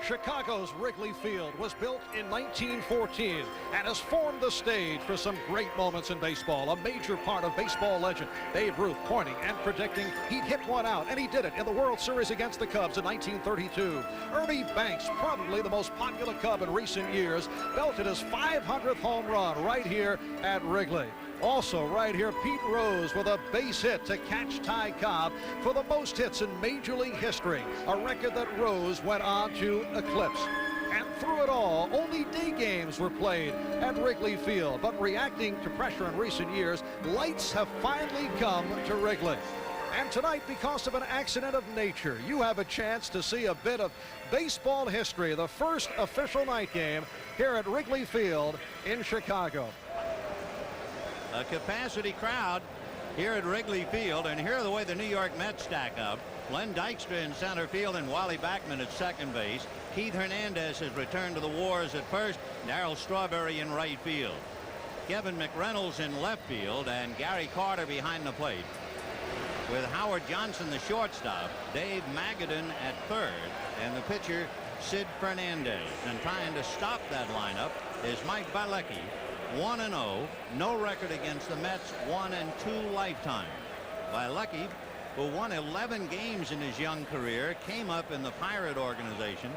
Chicago's Wrigley Field was built in 1914 and has formed the stage for some great moments in baseball. A major part of baseball legend Babe Ruth pointing and predicting he'd hit one out, and he did it in the World Series against the Cubs in 1932. Ernie Banks, probably the most popular Cub in recent years, belted his 500th home run right here at Wrigley. Also right here, Pete Rose with a base hit to catch Ty Cobb for the most hits in Major League history, a record that Rose went on to eclipse. And through it all, only day games were played at Wrigley Field. But reacting to pressure in recent years, lights have finally come to Wrigley. And tonight, because of an accident of nature, you have a chance to see a bit of baseball history, the first official night game here at Wrigley Field in Chicago. A capacity crowd here at Wrigley Field, and here are the way the New York Mets stack up. Lenny Dykstra in center field and Wally Backman at second base. Keith Hernandez has returned to the wars at first. Darry Strawberry in right field. Kevin McReynolds in left field, and Gary Carter behind the plate. With Howard Johnson, the shortstop, Dave Magadan at third, and the pitcher, Sid Fernandez. And trying to stop that lineup is Mike Bielecki. 1-0, no record against the Mets, 1-2 lifetime. Bielecki, who won 11 games in his young career, came up in the Pirate organization,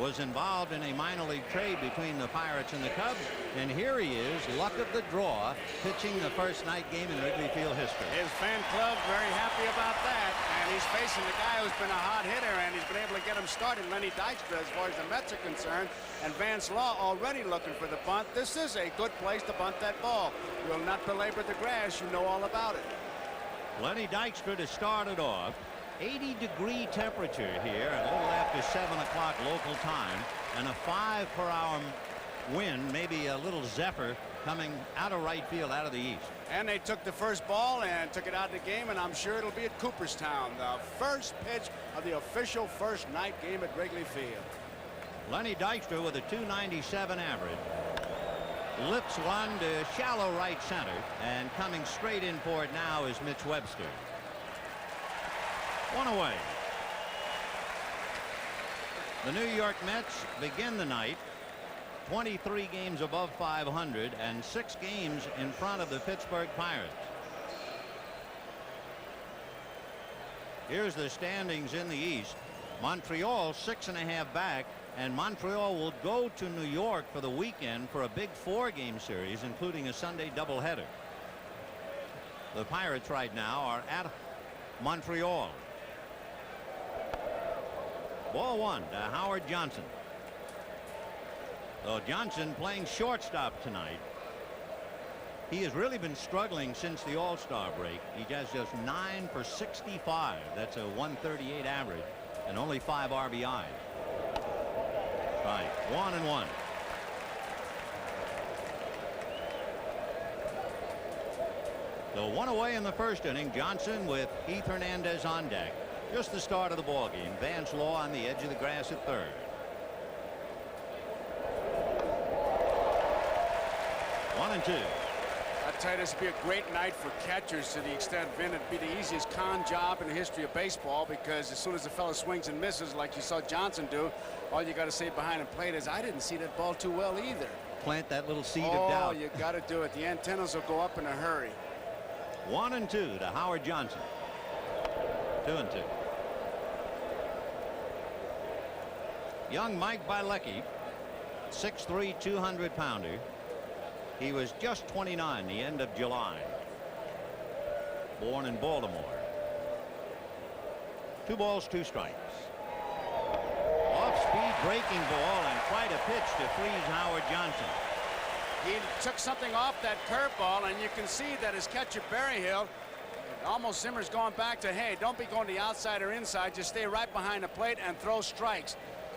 was involved in a minor league trade between the Pirates and the Cubs, and here he is, luck of the draw, pitching the first night game in Wrigley Field history. His fan club very happy about that, and he's facing the guy who's been a hot hitter, and he's been able to get him started, Lenny Dykstra, as far as the Mets are concerned, and Vance Law already looking for the bunt. This is a good place to bunt that ball. Will not belabor the grass. You know all about it. Lenny Dykstra to start it off. 80-degree temperature here, a little after 7 o'clock local time, and a 5-per-hour wind, maybe a little zephyr coming out of right field, out of the east. And they took the first ball and took it out of the game, and I'm sure it'll be at Cooperstown, the first pitch of the official first night game at Wrigley Field. Lenny Dykstra with a .297 average. Lifts one to shallow right center, and coming straight in for it now is Mitch Webster. One away. The New York Mets begin the night 23 games above 500 and 6 games in front of the Pittsburgh Pirates. Here's the standings in the East. Montreal 6.5 back, and Montreal will go to New York for the weekend for a big 4-game series, including a Sunday doubleheader. The Pirates right now are at Montreal. Ball one to Howard Johnson. So Johnson playing shortstop tonight. He has really been struggling since the All-Star break. He has just 9 for 65. That's a 138 average and only 5 RBIs. Right, 1-1. So one away in the first inning. Johnson with Keith Hernandez on deck. Just the start of the ball game. Vance Law on the edge of the grass at third. 1-2. I tell you, this would be a great night for catchers, to the extent, Vin, it'd be the easiest con job in the history of baseball, because as soon as the fellow swings and misses like you saw Johnson do, all you got to say behind the plate is, I didn't see that ball too well either. Plant that little seed of doubt. Oh, you got to do it. The antennas will go up in a hurry. 1-2 to Howard Johnson. 2-2. Young Mike Bielecki, 6'3", 200-pounder. He was just 29 the end of July. Born in Baltimore. 2 balls, 2 strikes. Off-speed breaking ball, and quite a pitch to freeze Howard Johnson. He took something off that curveball, and you can see that his catcher Berryhill almost Zimmer's going back to, hey, don't be going to the outside or inside, just stay right behind the plate and throw strikes.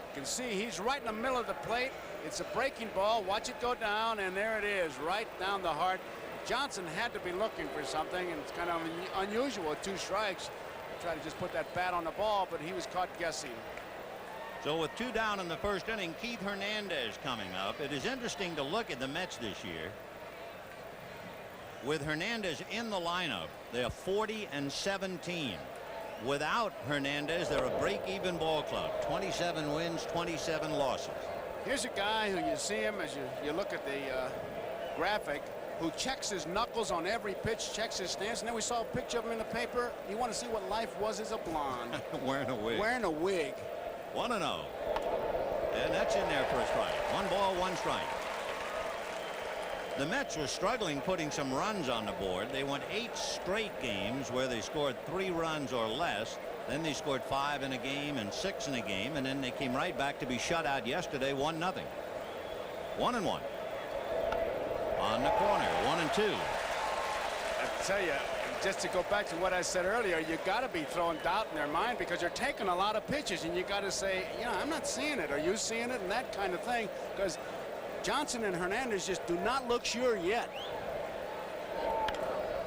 You can see he's right in the middle of the plate. It's a breaking ball. Watch it go down, and there it is, right down the heart. Johnson had to be looking for something, and it's kind of unusual with 2 strikes. Try to just put that bat on the ball, but he was caught guessing. So with 2 down in the first inning, Keith Hernandez coming up. It is interesting to look at the Mets this year. With Hernandez in the lineup, they are 40-17. without Hernandez, they're a break-even ball club. 27 wins, 27 losses. Here's a guy who you see him as you look at the graphic, who checks his knuckles on every pitch, checks his stance, and then we saw a picture of him in the paper. You want to see what life was as a blonde. Wearing a wig. Wearing a wig. 1-0. And that's in there for a strike. 1 ball, 1 strike. The Mets were struggling putting some runs on the board. They went 8 straight games where they scored 3 runs or less. Then they scored 5 in a game and 6 in a game, and then they came right back to be shut out yesterday 1-0. 1-1. On the corner, 1-2. I tell you, just to go back to what I said earlier, you got to be throwing doubt in their mind because you're taking a lot of pitches, and you got to say, you know, I'm not seeing it. Are you seeing it? And that kind of thing, because Johnson and Hernandez just do not look sure yet.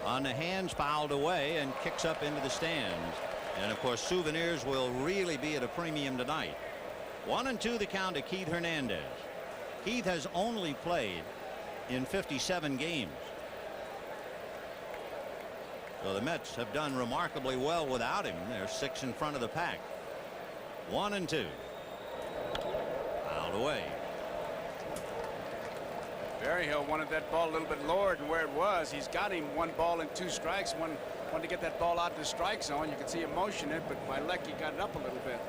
On the hands, fouled away and kicks up into the stands. And of course, souvenirs will really be at a premium tonight. 1-2 the count to Keith Hernandez. Keith has only played in 57 games. So the Mets have done remarkably well without him. They're 6 in front of the pack. 1-2. Fouled away. Berryhill wanted that ball a little bit lower than where it was. He's got him 1 ball and 2 strikes. Wanted to get that ball out the strike zone. You can see him motion it, but by luck he got it up a little bit.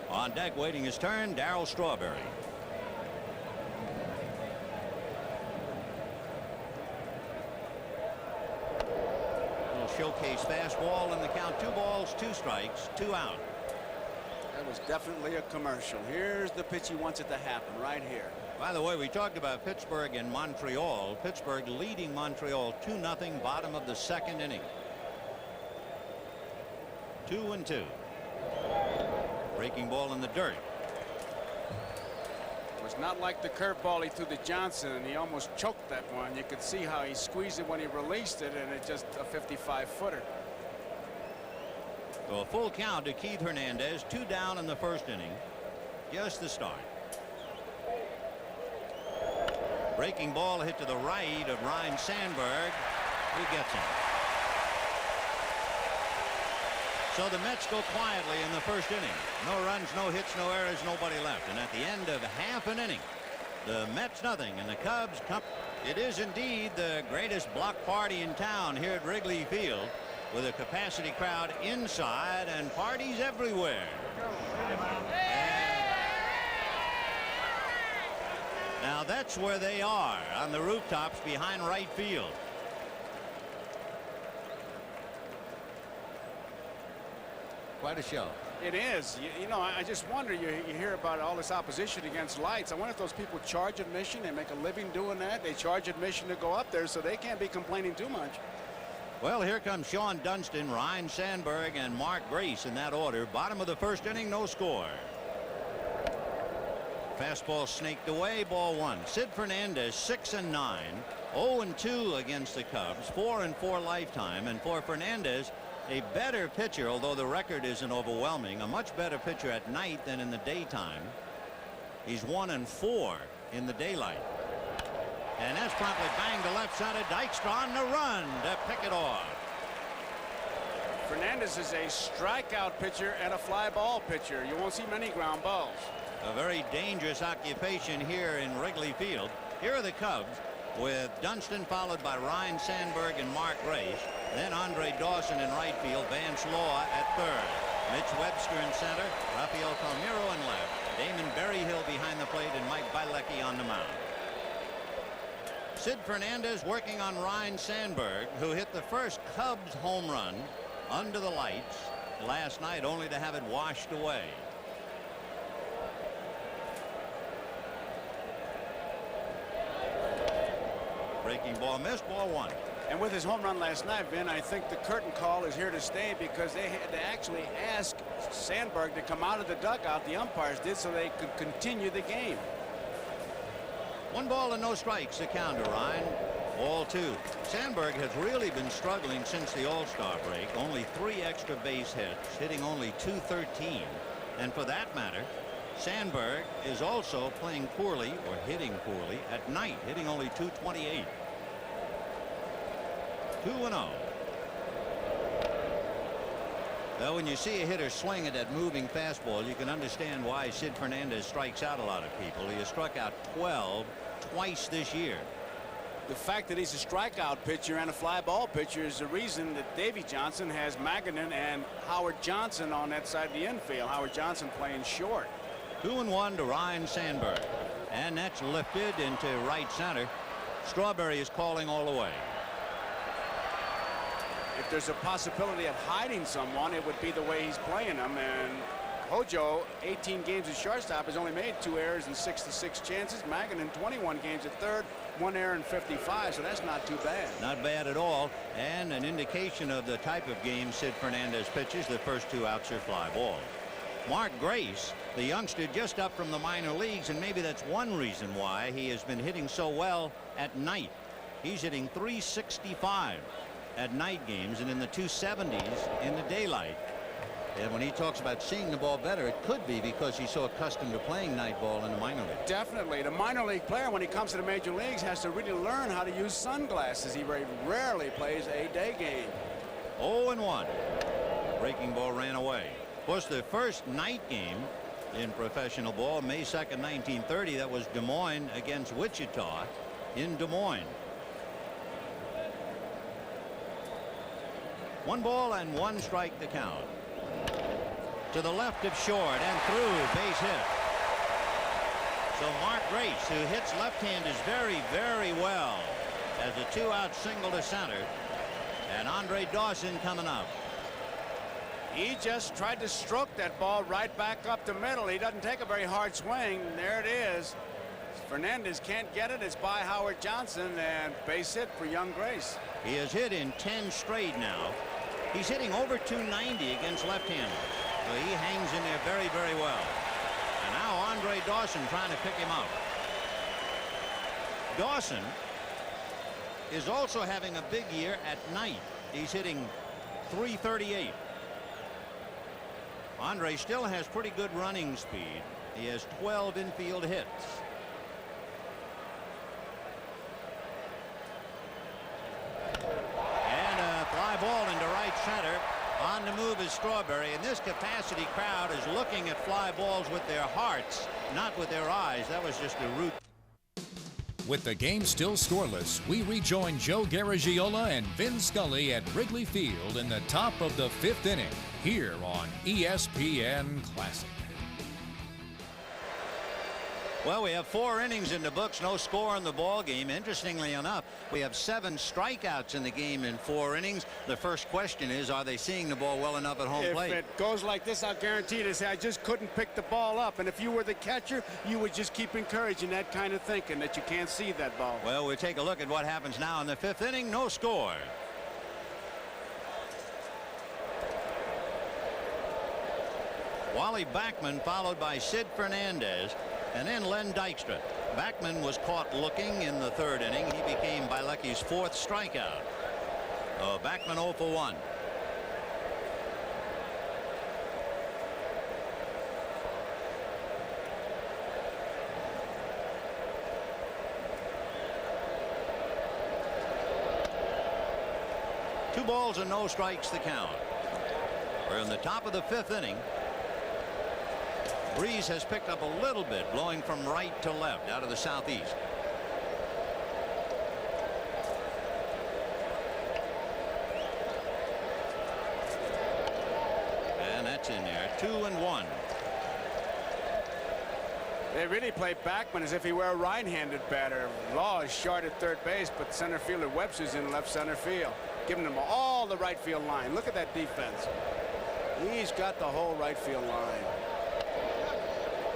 On deck waiting his turn, Darry Strawberry. Showcase fastball, and the count 2 balls, 2 strikes, 2 out. That was definitely a commercial. Here's the pitch he wants it to happen right here. By the way, we talked about Pittsburgh and Montreal. Pittsburgh leading Montreal 2-0, bottom of the 2nd inning. 2-2. Breaking ball in the dirt. It was not like the curveball he threw to Johnson, and he almost choked that one. You could see how he squeezed it when he released it, and it's just a 55-footer. So a full count to Keith Hernandez, 2 down in the 1st inning. Just the start. Breaking ball hit to the right of Ryne Sandberg. He gets him. So the Mets go quietly in the 1st inning. No runs, no hits, no errors, nobody left. And at the end of half an inning, the Mets nothing and the Cubs come. It is indeed the greatest block party in town here at Wrigley Field, with a capacity crowd inside and parties everywhere. Now that's where they are, on the rooftops behind right field. Quite a show. It is. You know, I just wonder, you hear about all this opposition against lights. I wonder if those people charge admission. They make a living doing that. They charge admission to go up there, so they can't be complaining too much. Well, here comes Shawon Dunston, Ryne Sandberg, and Mark Grace in that order. Bottom of the 1st inning, no score. Fastball snaked away, ball 1. Sid Fernandez 6-9, 0-2 against the Cubs, 4-4 lifetime, and for Fernandez, a better pitcher, although the record isn't overwhelming, a much better pitcher at night than in the daytime. He's 1-4 in the daylight. And that's promptly banged to left center. Dykstra on the run to pick it off. Fernandez is a strikeout pitcher and a fly ball pitcher. You won't see many ground balls. A very dangerous occupation here in Wrigley Field. Here are the Cubs with Dunston followed by Ryne Sandberg and Mark Grace. Then Andre Dawson in right field, Vance Law at 3rd. Mitch Webster in center, Rafael Palmeiro in left, Damon Berryhill behind the plate, and Mike Bilecki on the mound. Sid Fernandez working on Ryne Sandberg, who hit the first Cubs home run under the lights last night, only to have it washed away. Breaking ball missed, ball 1. And with his home run last night, Vin, I think the curtain call is here to stay because they had to actually ask Sandberg to come out of the dugout. The umpires did, so they could continue the game. 1 ball and no strikes to count to Ryne. Ball 2. Sandberg has really been struggling since the All-Star break. Only 3 extra base hits, hitting only .213. And for that matter, Sandberg is also playing poorly, or hitting poorly, at night, hitting only .228. 2-0. Well, when you see a hitter swing at that moving fastball, you can understand why Sid Fernandez strikes out a lot of people. He has struck out 12 twice this year. The fact that he's a strikeout pitcher and a fly ball pitcher is the reason that Davy Johnson has Magadan and Howard Johnson on that side of the infield. Howard Johnson playing short. 2-1 to Ryan Sandberg, and that's lifted into right center. Strawberry is calling all the way. If there's a possibility of hiding someone, it would be the way he's playing them. And Hojo, 18 games at shortstop, has only made 2 errors and 66 chances. Magadan, 21 games at third, 1 error and 55, so that's not too bad. Not bad at all, and an indication of the type of game Sid Fernandez pitches. The first 2 outs are fly balls. Mark Grace, the youngster just up from the minor leagues, and maybe that's one reason why he has been hitting so well at night. He's hitting .365 at night games and in the 270s in the daylight. And when he talks about seeing the ball better, it could be because he's so accustomed to playing night ball in the minor league. Definitely. The minor league player, when he comes to the major leagues, has to really learn how to use sunglasses. He very rarely plays a day game. 0-1. Breaking ball ran away. Of course, the first night game in professional ball, May 2nd, 1930, that was Des Moines against Wichita in Des Moines. 1 ball and 1 strike to count. To the left of short and through, base hit. So Mark Grace, who hits left-handers very, very well, as a 2-out single to center. And Andre Dawson coming up. He just tried to stroke that ball right back up the middle. He doesn't take a very hard swing. There it is. Fernandez can't get it. It's by Howard Johnson, and base hit for young Grace. He has hit in 10 straight now. He's hitting over .290 against left-handers. So he hangs in there very, very well. And now Andre Dawson trying to pick him up. Dawson is also having a big year at night. He's hitting .338. Andre still has pretty good running speed. He has 12 infield hits. And a fly ball into right center. On the move is Strawberry, and this capacity crowd is looking at fly balls with their hearts, not with their eyes. That was just a root. With the game still scoreless, we rejoin Joe Garagiola and Vin Scully at Wrigley Field in the top of the 5th inning, here on ESPN Classic. Well, we have 4 innings in the books, no score in the ball game. Interestingly enough, we have 7 strikeouts in the game in 4 innings. The first question is, are they seeing the ball well enough at home plate? If it goes like this, I'll guarantee to say I just couldn't pick the ball up. And if you were the catcher, you would just keep encouraging that kind of thinking that you can't see that ball. Well, we'll take a look at what happens now in the 5th inning. No score. Wally Backman followed by Sid Fernandez. And then Len Dykstra. Backman was caught looking in the 3rd inning. He became Bielecki's 4th strikeout. Backman 0 for 1. Two balls and no strikes to count. We're in the top of the 5th inning. Breeze has picked up a little bit, blowing from right to left out of the southeast. And that's in there. 2-1. They really play Backman as if he were a right-handed batter. Law is short at third base, but center fielder Webster's in left center field, giving them all the right field line. Look at that defense. He's got the whole right field line.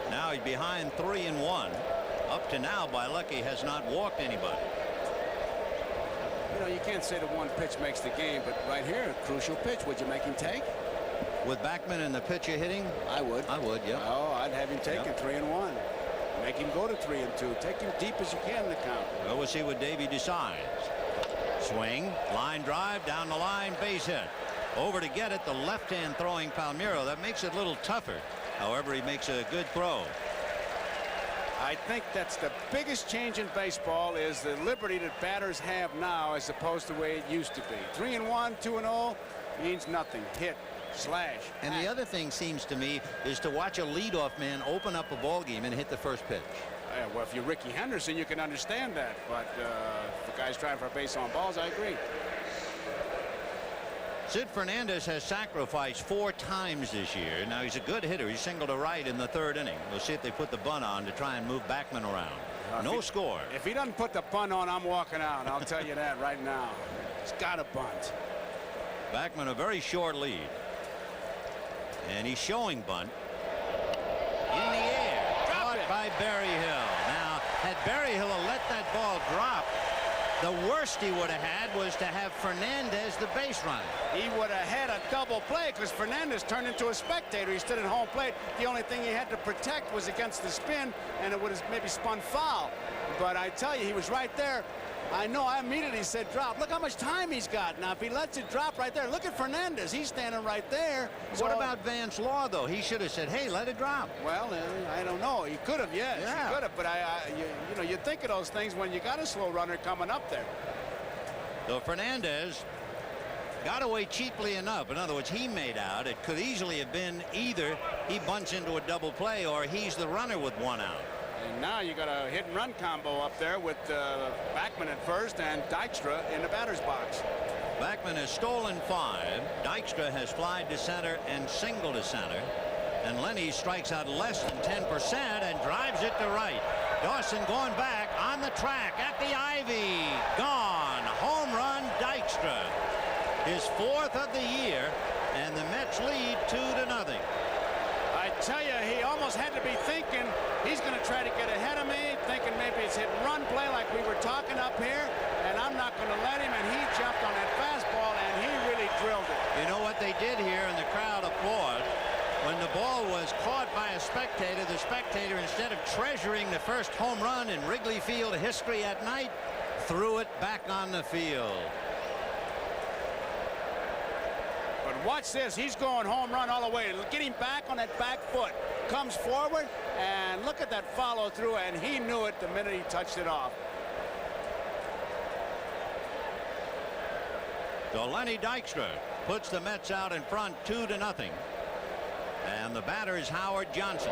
Now he's behind 3-1. Up to now, Bielecki has not walked anybody. You know, you can't say that one pitch makes the game, but right here, a crucial pitch. Would you make him take? With Backman and the pitcher hitting? I would. I would, yeah. Oh, I'd have him take it 3-1. Make him go to 3-2. Take him deep as you can in the count. Well, we'll see what Davy decides. Swing, line drive, down the line, base hit. Over to get it, the left-hand throwing Palmeiro. That makes it a little tougher. However, he makes a good throw. I think that's the biggest change in baseball is the liberty that batters have now as opposed to the way it used to be. 3-1, 2-0 means nothing. Hit. Slash. And the other thing seems to me is to watch a leadoff man open up a ball game and hit the first pitch. Well, if you're Ricky Henderson, you can understand that. But if the guy's trying for a base on balls, I agree. Sid Fernandez has sacrificed 4 times this year. Now, he's a good hitter. He singled to right in the 3rd inning. We'll see if they put the bunt on to try and move Backman around. No score. If he doesn't put the bunt on, I'm walking out. I'll tell you that right now. He's got a bunt. Backman a very short lead. And he's showing bunt. In the air. Caught by Berryhill. Now, had Berryhill let that ball drop, the worst he would have had was to have Fernandez the base runner. He would have had a double play because Fernandez turned into a spectator. He stood at home plate. The only thing he had to protect was against the spin, and it would have maybe spun foul. But I tell you, he was right there. I know, I immediately said drop. Look how much time he's got. Now, if he lets it drop right there, look at Fernandez. He's standing right there. So, what about Vance Law, though? He should have said, hey, let it drop. Well, I don't know. He could have, yes. Yeah. He could have. But, you know, you think of those things when you got a slow runner coming up there. So Fernandez got away cheaply enough. In other words, he made out. It could easily have been either he bunts into a double play or he's the runner with 1 out. And now you got a hit and run combo up there with Backman at first and Dykstra in the batter's box. Backman has stolen 5. Dykstra has flied to center and singled to center. And Lenny strikes out less than 10% and drives it to right. Dawson going back on the track at the ivy. Gone. Home run Dykstra. His 4th of the year, and the Mets lead 2-0. I tell you, he almost had to be thinking he's going to try to get ahead of me, thinking maybe it's hit and run play like we were talking up here, and I'm not going to let him, and he jumped on that fastball, and he really drilled it. You know what they did here, and the crowd applauded? When the ball was caught by a spectator, the spectator, instead of treasuring the first home run in Wrigley Field history at night, threw it back on the field. But watch this. He's going home run all the way. Get him back on that back foot. Comes forward, and look at that follow through, and he knew it the minute he touched it off. So Lenny Dykstra puts the Mets out in front 2-0. And the batter is Howard Johnson.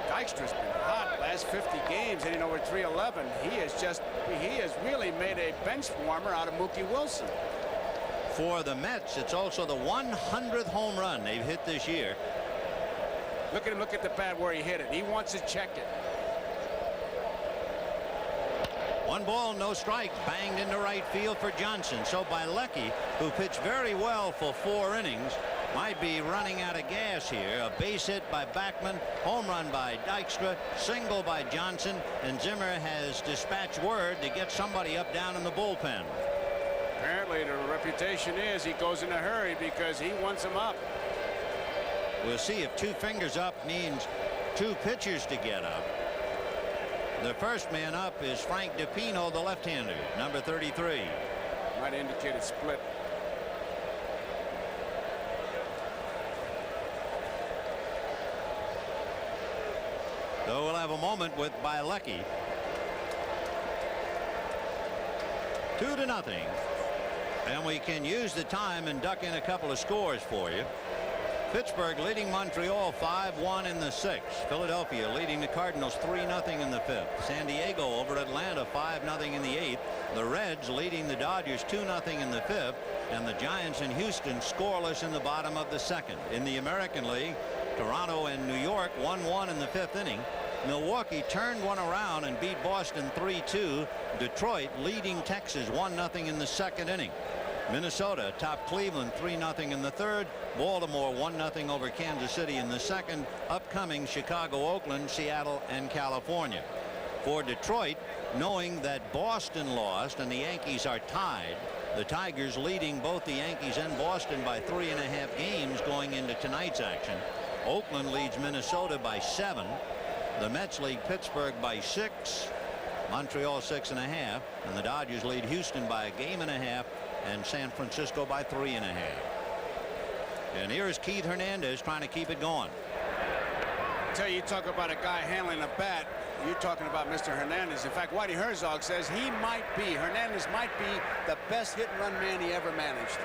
Dykstra's been hot last 50 games, hitting over 311. He has really made a bench warmer out of Mookie Wilson. For the Mets, it's also the 100th home run they've hit this year. Look at him, look at the bat where he hit it. He wants to check it. 1 ball, no strikes, banged into right field for Johnson. So Bilecki, who pitched very well for 4 innings, might be running out of gas here. A base hit by Backman, home run by Dykstra, single by Johnson, and Zimmer has dispatched word to get somebody up down in the bullpen. Apparently the reputation is he goes in a hurry because he wants him up. We'll see if 2 fingers up means 2 pitchers to get up. The first man up is Frank DiPino, the left-hander, number 33. Might indicate a split. So we'll have a moment with Bilecki. 2-0. And we can use the time and duck in a couple of scores for you. Pittsburgh leading Montreal 5-1 in the 6th. Philadelphia leading the Cardinals 3-0 in the 5th. San Diego over Atlanta 5-0 in the 8th. The Reds leading the Dodgers 2-0 in the 5th. And the Giants in Houston scoreless in the bottom of the 2nd. In the American League, Toronto and New York 1-1 in the 5th inning. Milwaukee turned one around and beat Boston 3-2. Detroit leading Texas 1-0 in the 2nd inning. Minnesota topped Cleveland 3-0 in the 3rd. Baltimore 1-0 over Kansas City in the 2nd. Upcoming Chicago, Oakland, Seattle, and California. For Detroit, knowing that Boston lost and the Yankees are tied, the Tigers leading both the Yankees and Boston by 3.5 games going into tonight's action. Oakland leads Minnesota by 7. The Mets lead Pittsburgh by 6. Montreal 6.5. And the Dodgers lead Houston by 1.5 games. And San Francisco by 3.5. And here's Keith Hernandez trying to keep it going. I tell you talk about a guy handling a bat. You're talking about Mr. Hernandez. In fact, Whitey Herzog says Hernandez might be the best hit and run man he ever managed.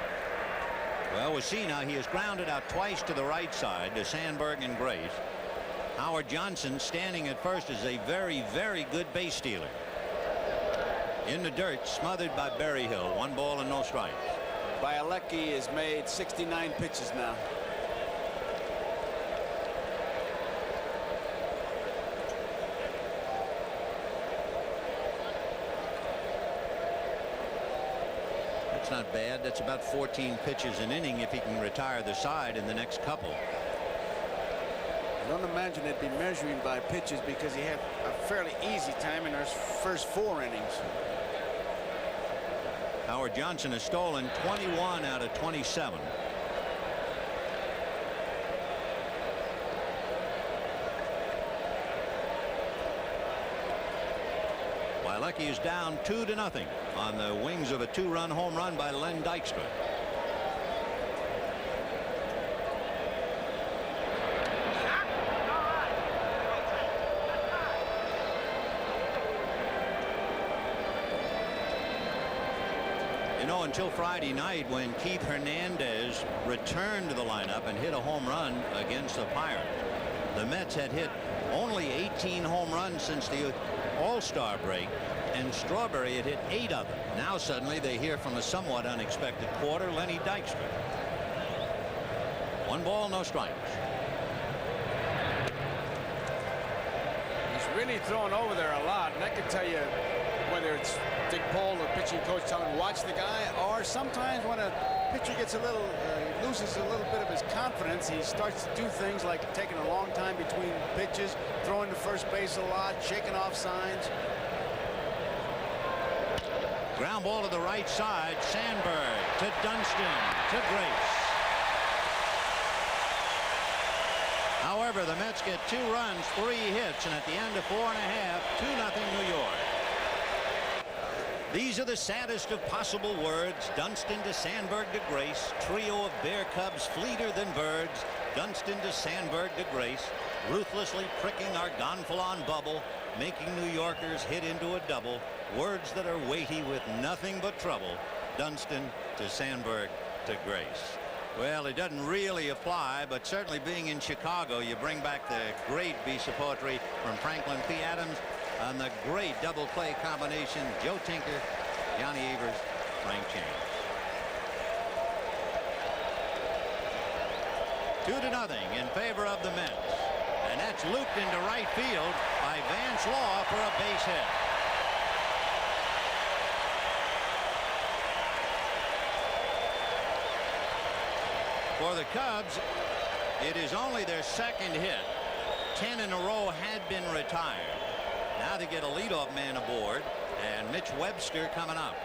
Well, we'll see now. He has grounded out twice to the right side to Sandberg and Grace. Howard Johnson standing at first is a very, very good base stealer. In the dirt, smothered by Berryhill. 1 ball and no strikes. Bielecki has made 69 pitches now. That's not bad. That's about 14 pitches an inning if he can retire the side in the next couple. I don't imagine they'd be measuring by pitches because he had a fairly easy time in those first 4 innings. Howard Johnson has stolen 21 out of 27. Bielecki is down 2-0 on the wings of a 2-run home run by Lenny Dykstra. You know, until Friday night when Keith Hernandez returned to the lineup and hit a home run against the Pirates, the Mets had hit only 18 home runs since the All-Star break, and Strawberry had hit 8 of them. Now suddenly they hear from a somewhat unexpected quarter, Lenny Dykstra. 1 ball, no strikes. He's really thrown over there a lot, and I can tell you whether it's Dick Pole, the pitching coach, telling him watch the guy, or sometimes when a pitcher gets a little loses a little bit of his confidence, he starts to do things like taking a long time between pitches, throwing to first base a lot, shaking off signs. Ground ball to the right side. Sandberg to Dunston to Grace. However, the Mets get 2 runs, 3 hits, and at the end of 4 1/2, 2-0 New York. These are the saddest of possible words. Dunston to Sandberg to Grace. Trio of Bear Cubs fleeter than birds. Dunston to Sandberg to Grace. Ruthlessly pricking our gonfalon bubble. Making New Yorkers hit into a double. Words that are weighty with nothing but trouble. Dunston to Sandberg to Grace. Well, it doesn't really apply, but certainly being in Chicago, you bring back the great piece of poetry from Franklin P. Adams on the great double play combination, Joe Tinker, Johnny Evers, Frank James. 2-0 in favor of the Mets. And that's looped into right field by Vance Law for a base hit. For the Cubs, it is only their 2nd hit. 10 in a row had been retired. Now they get a leadoff man aboard, and Mitch Webster coming up.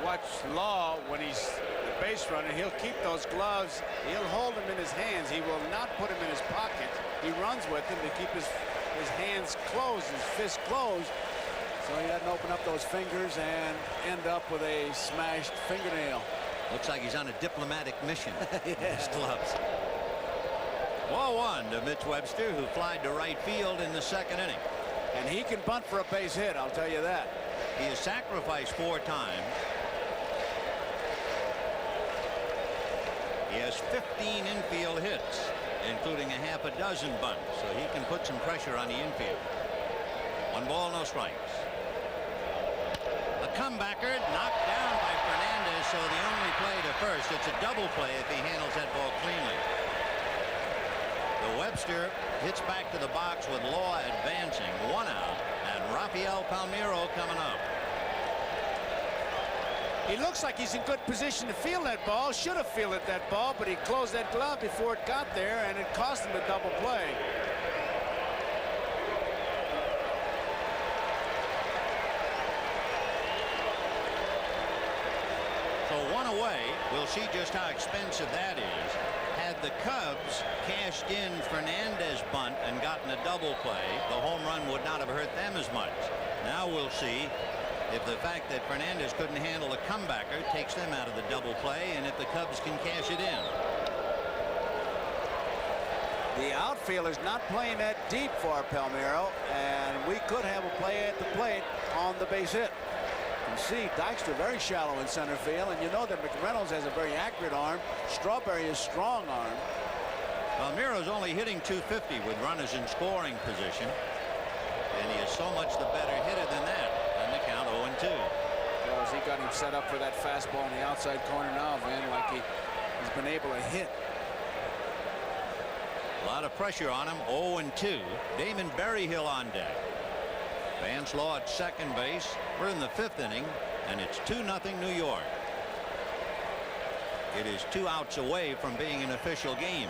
Watch Law when he's the base runner. He'll keep those gloves. He'll hold them in his hands. He will not put them in his pocket. He runs with them to keep his hands closed, his fists closed, so he doesn't open up those fingers and end up with a smashed fingernail. Looks like he's on a diplomatic mission. His gloves. 1-1 to Mitch Webster, who flied to right field in the 2nd inning. And he can bunt for a base hit, I'll tell you that. He has sacrificed 4 times. He has 15 infield hits, including a half a dozen bunts, so he can put some pressure on the infield. 1 ball, no strikes. A comebacker knocked down by Fernandez, so the only play to first. It's a double play if he handles that ball cleanly. The Webster hits back to the box with Law advancing. 1 out, and Rafael Palmeiro coming up. He looks like he's in good position to field that ball. Should have fielded that ball, but he closed that glove before it got there, and it cost him a double play. So 1 away. We'll see just how expensive that is. Had the Cubs cashed in Fernandez bunt and gotten a double play, the home run would not have hurt them as much. Now we'll see if the fact that Fernandez couldn't handle a comebacker takes them out of the double play, and if the Cubs can cash it in. The outfielder's not playing that deep for Palmeiro, and we could have a play at the plate on the base hit. You see Dykstra very shallow in center field, and you know that McReynolds has a very accurate arm. Strawberry is strong arm. Palmeiro's only hitting .250 with runners in scoring position, and he is so much the better hitter than that. And the count 0-2. Well, as he got him set up for that fastball in the outside corner now, Vin, like he's been able to hit. A lot of pressure on him. 0-2. Damon Berryhill on deck. Vance Law at second base. We're in the 5th inning, and it's 2-0 New York. It is 2 outs away from being an official game.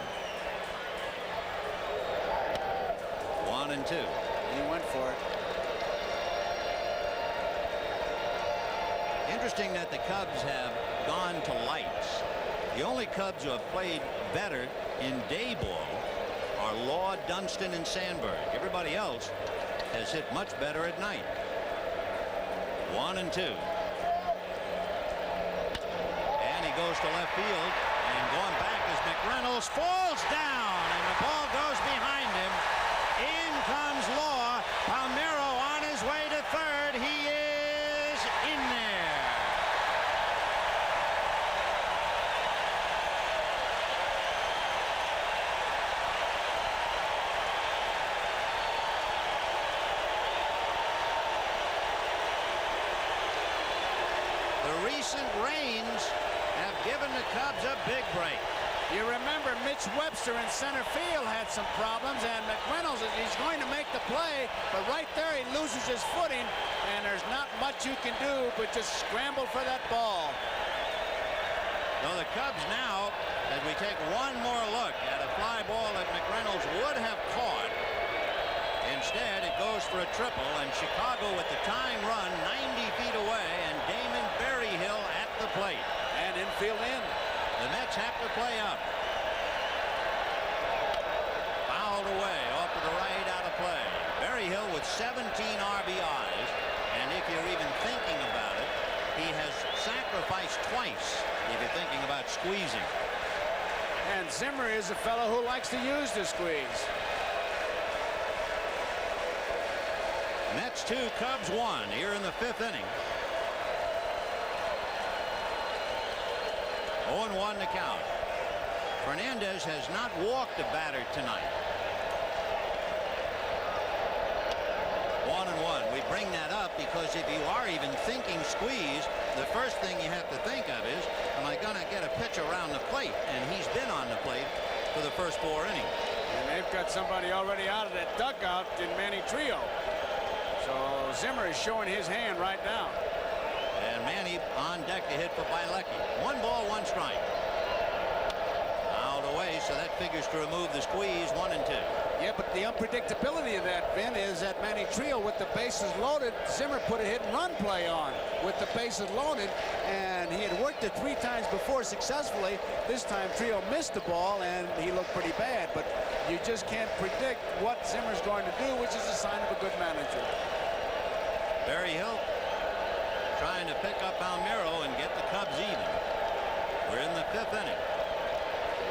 1-2. He went for it. Interesting that the Cubs have gone to lights. The only Cubs who have played better in day ball are Law, Dunston, and Sandberg. Everybody else has hit much better at night. 1-2. And he goes to left field, and going back is McReynolds, falls down, and the ball goes behind him. In comes Law. Palmeiro on his way to third. He is in there. Recent rains have given the Cubs a big break. You remember Mitch Webster in center field had some problems, and McReynolds, he's going to make the play, but right there he loses his footing, and there's not much you can do but just scramble for that ball. So the Cubs now, as we take one more look at a fly ball that McReynolds would have caught, instead it goes for a triple, and Chicago with the tying run 90 feet away, and Damon Berryhill at the plate. And infield in. The Mets have to play up. Fouled away off to the right, out of play. Berryhill with 17 RBIs, and if you're even thinking about it, he has sacrificed twice if you're thinking about squeezing. And Zimmer is a fellow who likes to use the squeeze. Mets 2, Cubs 1 here in the 5th inning. 0-1 the count. Hernandez has not walked a batter tonight. 1-1. We bring that up because if you are even thinking squeeze, the first thing you have to think of is, am I going to get a pitch around the plate? And he's been on the plate for the first 4 innings. And they've got somebody already out of that dugout in Manny Trio. So Zimmer is showing his hand right now. And Manny on deck to hit for Bielecki. 1 ball, 1 strike. Out away, so that figures to remove the squeeze. 1-2. Yeah, but the unpredictability of that, Vin, is that Manny Trio with the bases loaded, Zimmer put a hit and run play on with the bases loaded, and he had worked it 3 times before successfully. This time Trio missed the ball, and he looked pretty bad, but you just can't predict what Zimmer's going to do, which is a sign of a good manager. Berryhill trying to pick up Palmeiro and get the Cubs even. We're in the 5th inning.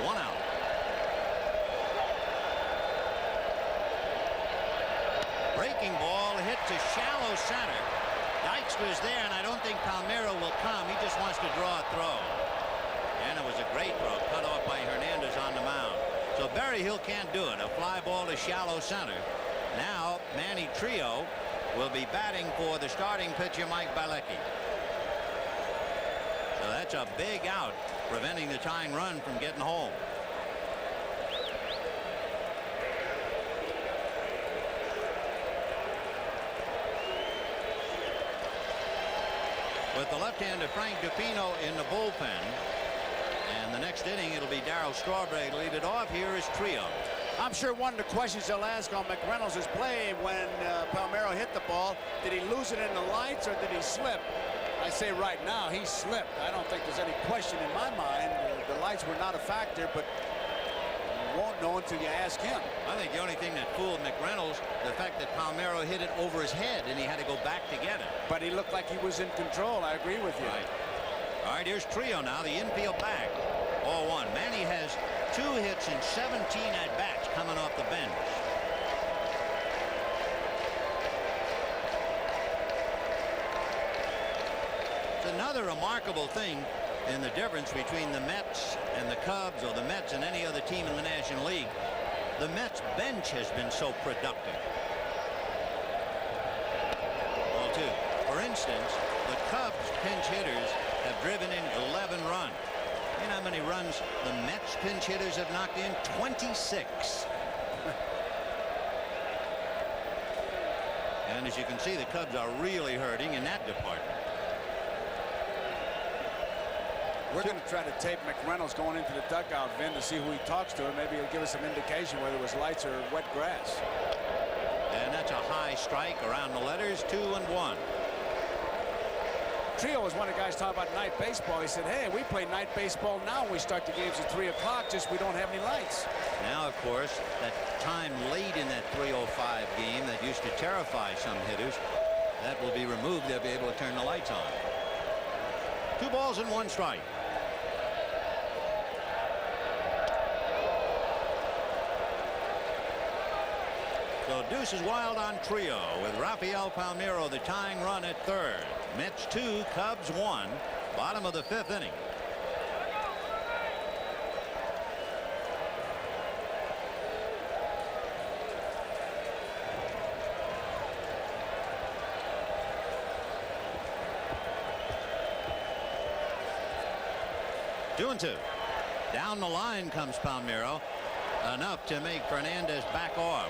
1 out. Breaking ball hit to shallow center. Dykstra's there, and I don't think Palmeiro will come. He just wants to draw a throw. And it was a great throw, cut off by Hernandez on the mound. So Berryhill can't do it. A fly ball to shallow center. Now Manny Trio will be batting for the starting pitcher, Mike Bielecki. So that's a big out, preventing the tying run from getting home. With the left-hander Frank DePino in the bullpen, and the next inning it'll be Darry Strawberry to lead it off. Here is Trio. I'm sure one of the questions they'll ask on McReynolds' play when Palmeiro hit the ball, did he lose it in the lights or did he slip? I say right now he slipped. I don't think there's any question in my mind. The lights were not a factor, but you won't know until you ask him. I think the only thing that fooled McReynolds, the fact that Palmeiro hit it over his head and he had to go back to get it. But he looked like he was in control. I agree with you. Right. All right, here's Trio now, the infield back. 0-1. Manny has 2 hits and 17 at-bats coming off the bench. another remarkable thing in the difference between the Mets and the Cubs, or the Mets and any other team in the National League. The Mets bench has been so productive. Ball 2. For instance, the Cubs pinch hitters have driven in 11 runs. You know how many runs the Mets pinch hitters have knocked in? 26. And as you can see, the Cubs are really hurting in that department. We're going to try to tape McReynolds going into the dugout, Vin, to see who he talks to, and maybe he'll give us some indication whether it was lights or wet grass. And that's a high strike around the letters. 2-1. Trio was one of the guys talking about night baseball. He said, hey, we play night baseball now. We start the games at 3 o'clock, just we don't have any lights. Now, of course, that time late in that 3:05 game that used to terrify some hitters, that will be removed. They'll be able to turn the lights on. 2 balls and 1 strike. So Deuce is wild on Trio with Rafael Palmeiro the tying run at third. Mets 2, Cubs 1. Bottom of the 5th inning. Two and 2. Down the line comes Palmeiro. Enough to make Fernandez back off.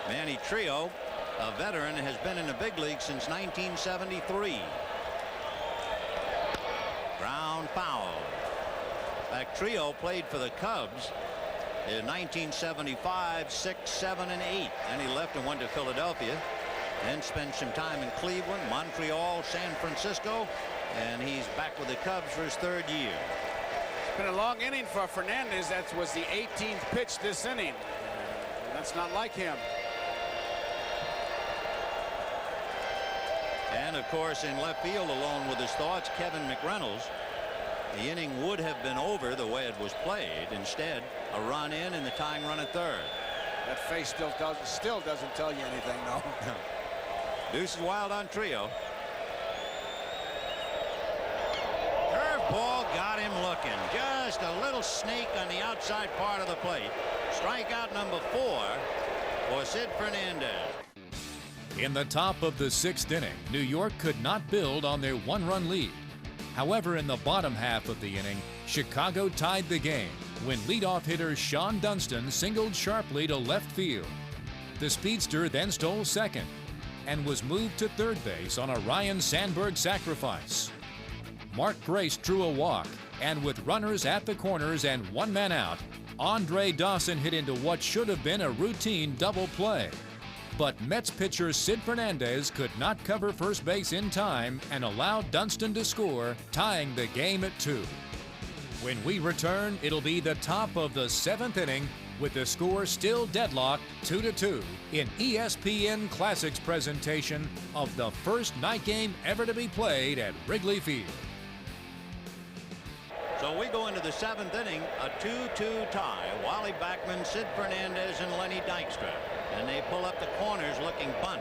Manny Trio, a veteran, has been in the big league since 1973. Ground foul. In fact, Trio played for the Cubs in 1975, 6, 7, and 8. And he left and went to Philadelphia. Then spent some time in Cleveland, Montreal, San Francisco, and he's back with the Cubs for his 3rd year. It's been a long inning for Fernandez. That was the 18th pitch this inning. That's not like him. And of course, in left field, alone with his thoughts, Kevin McReynolds. The inning would have been over the way it was played. Instead, a run in and the tying run at third. That face still doesn't tell you anything, though. Deuce is wild on Trio. Curveball got him looking. Just a little snake on the outside part of the plate. Strikeout number 4 for Sid Fernandez. In the top of the 6th inning, New York could not build on their 1-run lead. However, in the bottom half of the inning, Chicago tied the game when leadoff hitter Shawon Dunston singled sharply to left field. The speedster then stole second and was moved to third base on a Ryan Sandberg sacrifice. Mark Grace drew a walk, and with runners at the corners and 1 man out, Andre Dawson hit into what should have been a routine double play. But Mets pitcher Sid Fernandez could not cover first base in time and allowed Dunston to score, tying the game at 2. When we return, it'll be the top of the 7th inning with the score still deadlocked 2-2 in ESPN Classics presentation of the first night game ever to be played at Wrigley Field. So we go into the 7th inning, a 2-2 tie. Wally Backman, Sid Fernandez, and Lenny Dykstra. And they pull up the corners looking bunt.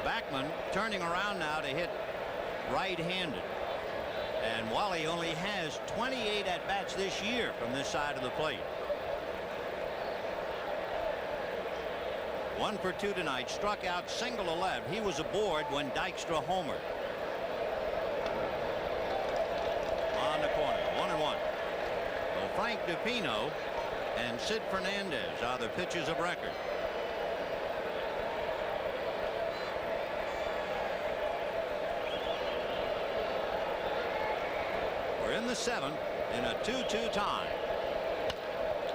Backman turning around now to hit right-handed. And Wally only has 28 at-bats this year from this side of the plate. 1 for 2 tonight. Struck out single to left. He was aboard when Dykstra homered. On the corner, 1-1. Well, Frank DiPino and Sid Fernandez are the pitchers of record. We're in the 7th in a 2-2 tie.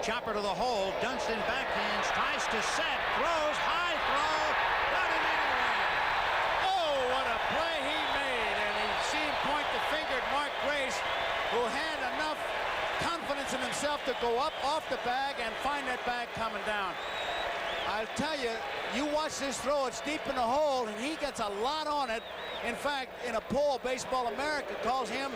Chopper to the hole. Dunston backhands, tries to set, throws, high throw, got him anyway. Oh, what a play he made. And he seemed point the finger at Mark Grace, who had enough confidence in himself to go up off the bag and find that bag coming down. I'll tell you, you watch this throw, it's deep in the hole, and he gets a lot on it. In fact, in a poll, Baseball America calls him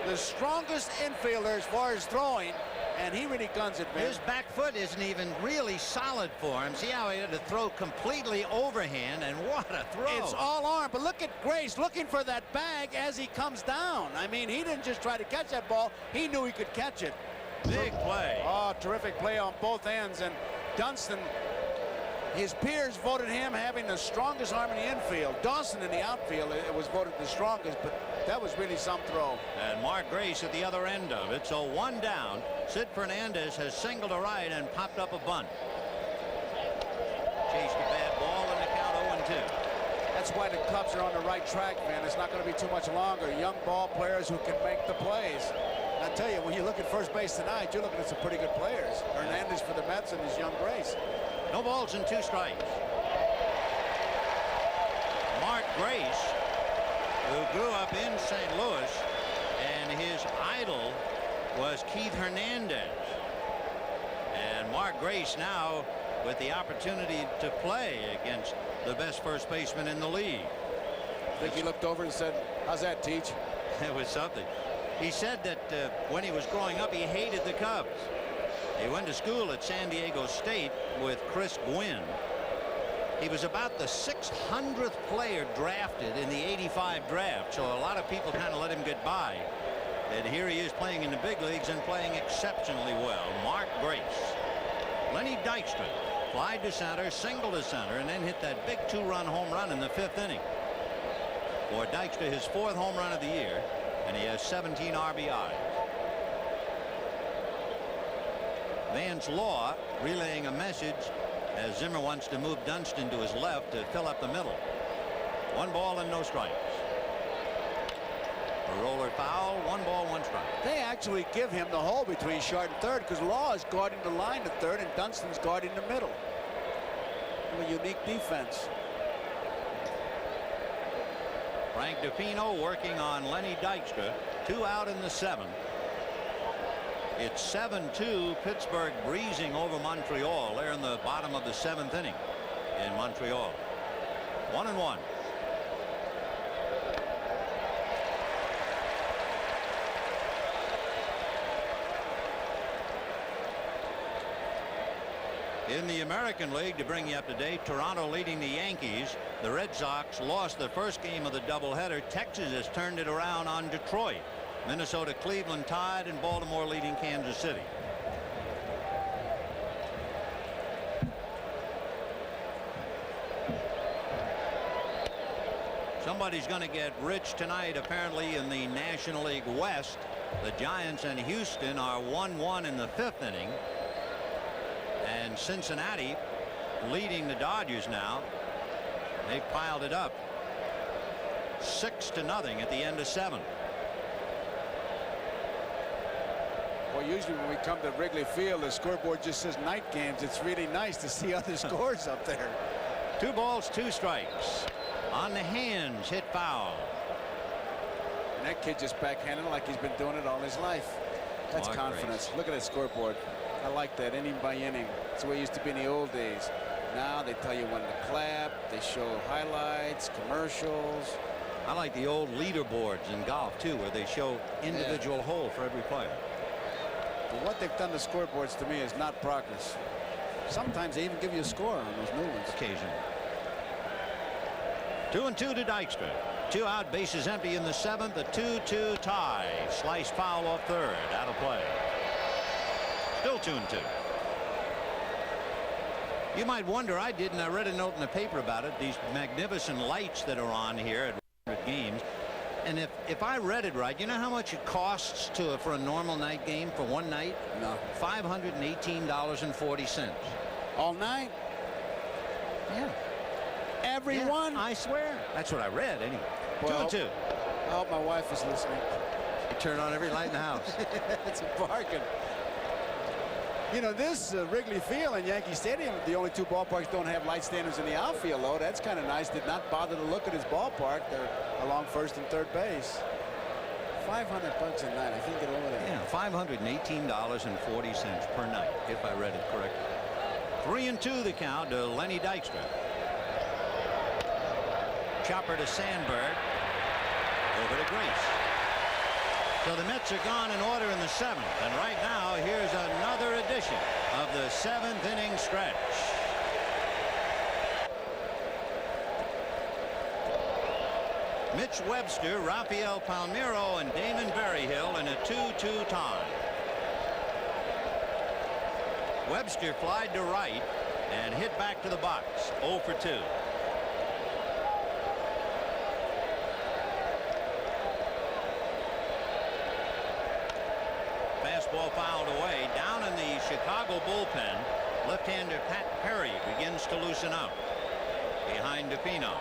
the strongest infielder as far as throwing, and he really guns it, man. His back foot isn't even really solid for him. See how he had to throw completely overhand, and what a throw. It's all arm, but look at Grace looking for that bag as he comes down. I mean, he didn't just try to catch that ball. He knew he could catch it. Big play. Oh, terrific play on both ends. And Dunston, his peers voted him having the strongest arm in the infield. Dawson in the outfield, it was voted the strongest, but that was really some throw. And Mark Grace at the other end of it. So one down. Sid Fernandez has singled to right and popped up a bunt. Chased a bad ball in the count 0-2. That's why the Cubs are on the right track, man. It's not going to be too much longer. Young ball players who can make the plays. I tell you, when you look at first base tonight, you're looking at some pretty good players. Hernandez for the Mets and his young Grace. No balls and 2 strikes. Mark Grace, who grew up in St. Louis, and his idol was Keith Hernandez. And Mark Grace now with the opportunity to play against the best first baseman in the league. I think he looked over and said, "How's that, Teach?" It was something. He said that when he was growing up, he hated the Cubs. He went to school at San Diego State with Chris Gwynn. He was about the 600th player drafted in the '85 draft, so a lot of people kind of let him get by. And here he is playing in the big leagues and playing exceptionally well. Mark Grace. Lenny Dykstra flied to center, singled to center, and then hit that big 2-run home run in the 5th inning. For Dykstra, his 4th home run of the year, and he has 17 RBIs. Vance Law relaying a message as Zimmer wants to move Dunston to his left to fill up the middle. 1 ball and no strikes. A roller foul, 1 ball, 1 strike. They actually give him the hole between short and third because Law is guarding the line at third and Dunston's guarding the middle. A unique defense. Frank DePino working on Lenny Dykstra. 2 out in the 7th. It's 7-2, Pittsburgh breezing over Montreal. They're in the bottom of the 7th inning in Montreal. 1-1. In the American League, to bring you up to date, Toronto leading the Yankees. The Red Sox lost the first game of the doubleheader. Texas has turned it around on Detroit. Minnesota, Cleveland tied, and Baltimore leading Kansas City. Somebody's going to get rich tonight, apparently, in the National League West. The Giants and Houston are 1-1 in the 5th inning. And Cincinnati leading the Dodgers now. They piled it up 6-0 at the end of 7. Well, usually when we come to Wrigley Field, the scoreboard just says night games. It's really nice to see other scores up there. 2 balls, 2 strikes. On the hands, hit foul. And that kid just backhanded like he's been doing it all his life. That's Mark confidence. Grace. Look at that scoreboard. I like that, inning by inning. It's the way it used to be in the old days. Now they tell you when to clap. They show highlights, commercials. I like the old leaderboards in golf, too, where they show individual hole for every player. But what they've done to scoreboards to me is not progress. Sometimes they even give you a score on those new ones. Occasionally. 2-2 to Dykstra. 2 out, bases empty in the 7th. A 2-2 tie. Slice foul off third. Out of play. Still 2-2. You might wonder, I did, and I read a note in the paper about it, these magnificent lights that are on here at games. And if I read it right, you know how much it costs for a normal night game for one night? No. $518.40. All night? Yeah. Everyone? I swear. That's what I read anyway. Well, 2-2. I hope my wife is listening. You turn on every light in the house. It's a bargain. You know, this Wrigley Field and Yankee Stadium, the only 2 ballparks don't have light standards in the outfield, though. That's kind of nice. Did not bother to look at his ballpark. They're along first and third base. $500 a night. I think it over there. Yeah, $518.40 per night, if I read it correctly. 3-2 the count to Lenny Dykstra. chopper to Sandberg. Over to Grace. So the Mets are gone in order in the 7th. And right now, here's another edition of the 7th inning stretch. Mitch Webster, Rafael Palmeiro, and Damon Berryhill in a 2-2 tie. Webster flied to right and hit back to the box. 0 for 2. Fastball fouled away. Down in the Chicago bullpen, left-hander Pat Perry begins to loosen up behind DePino.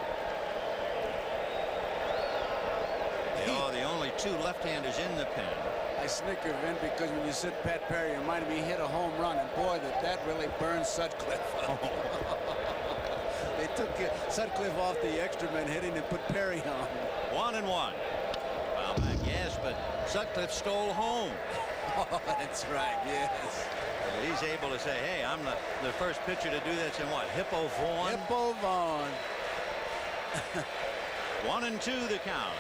Oh, the only 2 left-handers in the pen. I snicker, Vin, because when you said Pat Perry, it reminded me he hit a home run, and boy, that really burned Sutcliffe. They took Sutcliffe off the extra man hitting and put Perry on. 1-1. Foul back, yes, but Sutcliffe stole home. Oh, that's right, yes. He's able to say, hey, I'm the first pitcher to do this in what? Hippo Vaughn? Hippo Vaughn. 1-2 the count.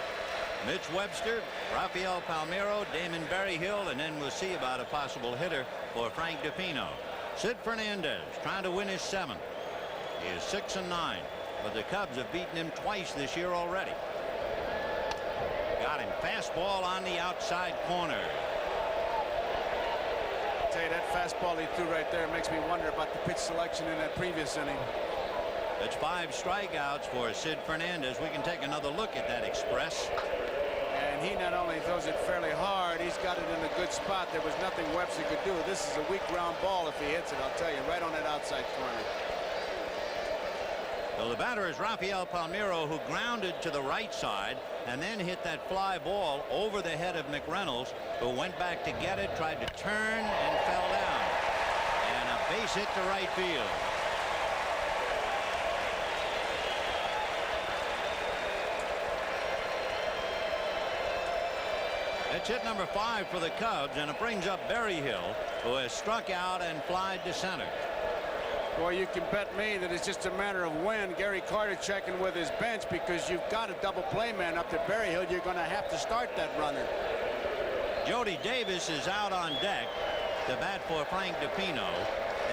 Mitch Webster, Rafael Palmeiro, Damon Berryhill, and then we'll see about a possible hitter for Frank DePino. Sid Fernandez trying to win his 7th. He is 6-9, but the Cubs have beaten him twice this year already. Got him. Fastball on the outside corner. I'll tell you, that fastball he threw right there makes me wonder about the pitch selection in that previous inning. It's 5 strikeouts for Sid Fernandez. We can take another look at that express. And he not only throws it fairly hard, he's got it in a good spot. There was nothing Webster could do. This is a weak ground ball if he hits it, I'll tell you, right on that outside corner. So the batter is Rafael Palmeiro, who grounded to the right side and then hit that fly ball over the head of McReynolds, who went back to get it, tried to turn, and fell down. And a base hit to right field. It's hit number 5 for the Cubs, and it brings up Berryhill, who has struck out and flied to center. Boy, you can bet me that it's just a matter of when. Gary Carter checking with his bench, because you've got a double play man up to Berryhill. You're going to have to start that runner. Jody Davis is out on deck to bat for Frank DePino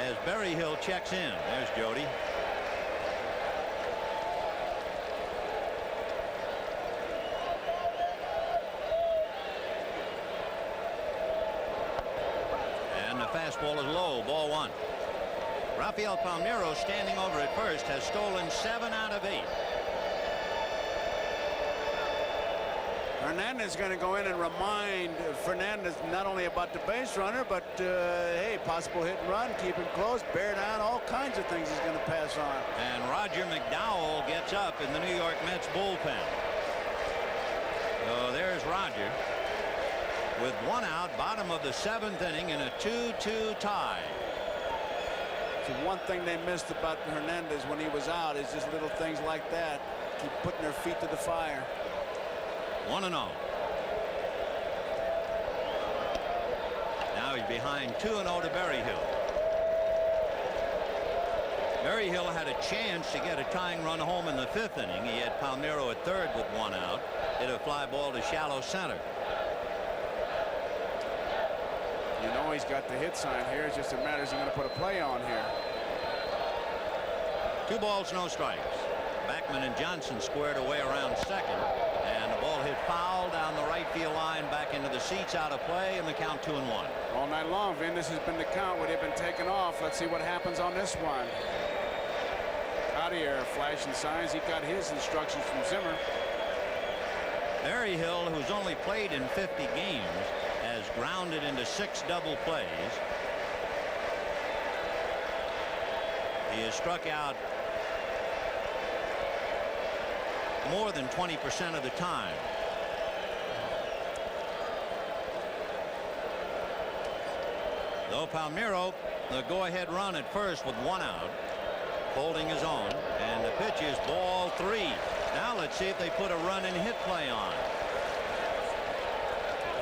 as Berryhill checks in. There's Jody. Fastball is low. Ball 1. Rafael Palmeiro, standing over at first, has stolen 7 out of 8. Hernandez is going to go in and remind Fernandez not only about the base runner, but hey, possible hit and run, keep him close, bear down, all kinds of things he's going to pass on. And Roger McDowell gets up in the New York Mets bullpen. So there's Roger with 1 out, bottom of the 7th inning in a 2-2 tie. So one thing they missed about Hernandez when he was out is just little things like that. Keep putting their feet to the fire. 1-0. Now he's behind 2-0 to Berryhill. Berryhill had a chance to get a tying run home in the 5th inning. He had Palmeiro at third with 1 out. Hit a fly ball to shallow center. You know he's got the hit sign here. It's just a matter, is he going to put a play on here? 2 balls, no strikes. Backman and Johnson squared away around second, and the ball hit foul down the right field line, back into the seats, out of play, and the count 2-1. All night long, Vin, this has been the count where they've been taken off. Let's see what happens on this one. Cartier flashing signs. He got his instructions from Zimmer. Berryhill, who's only played in 50 games, has grounded into 6 double plays. He has struck out more than 20% of the time. Though Palmeiro, the go-ahead run at first with 1 out, holding his own, and the pitch is ball 3. Now let's see if they put a run and hit play on.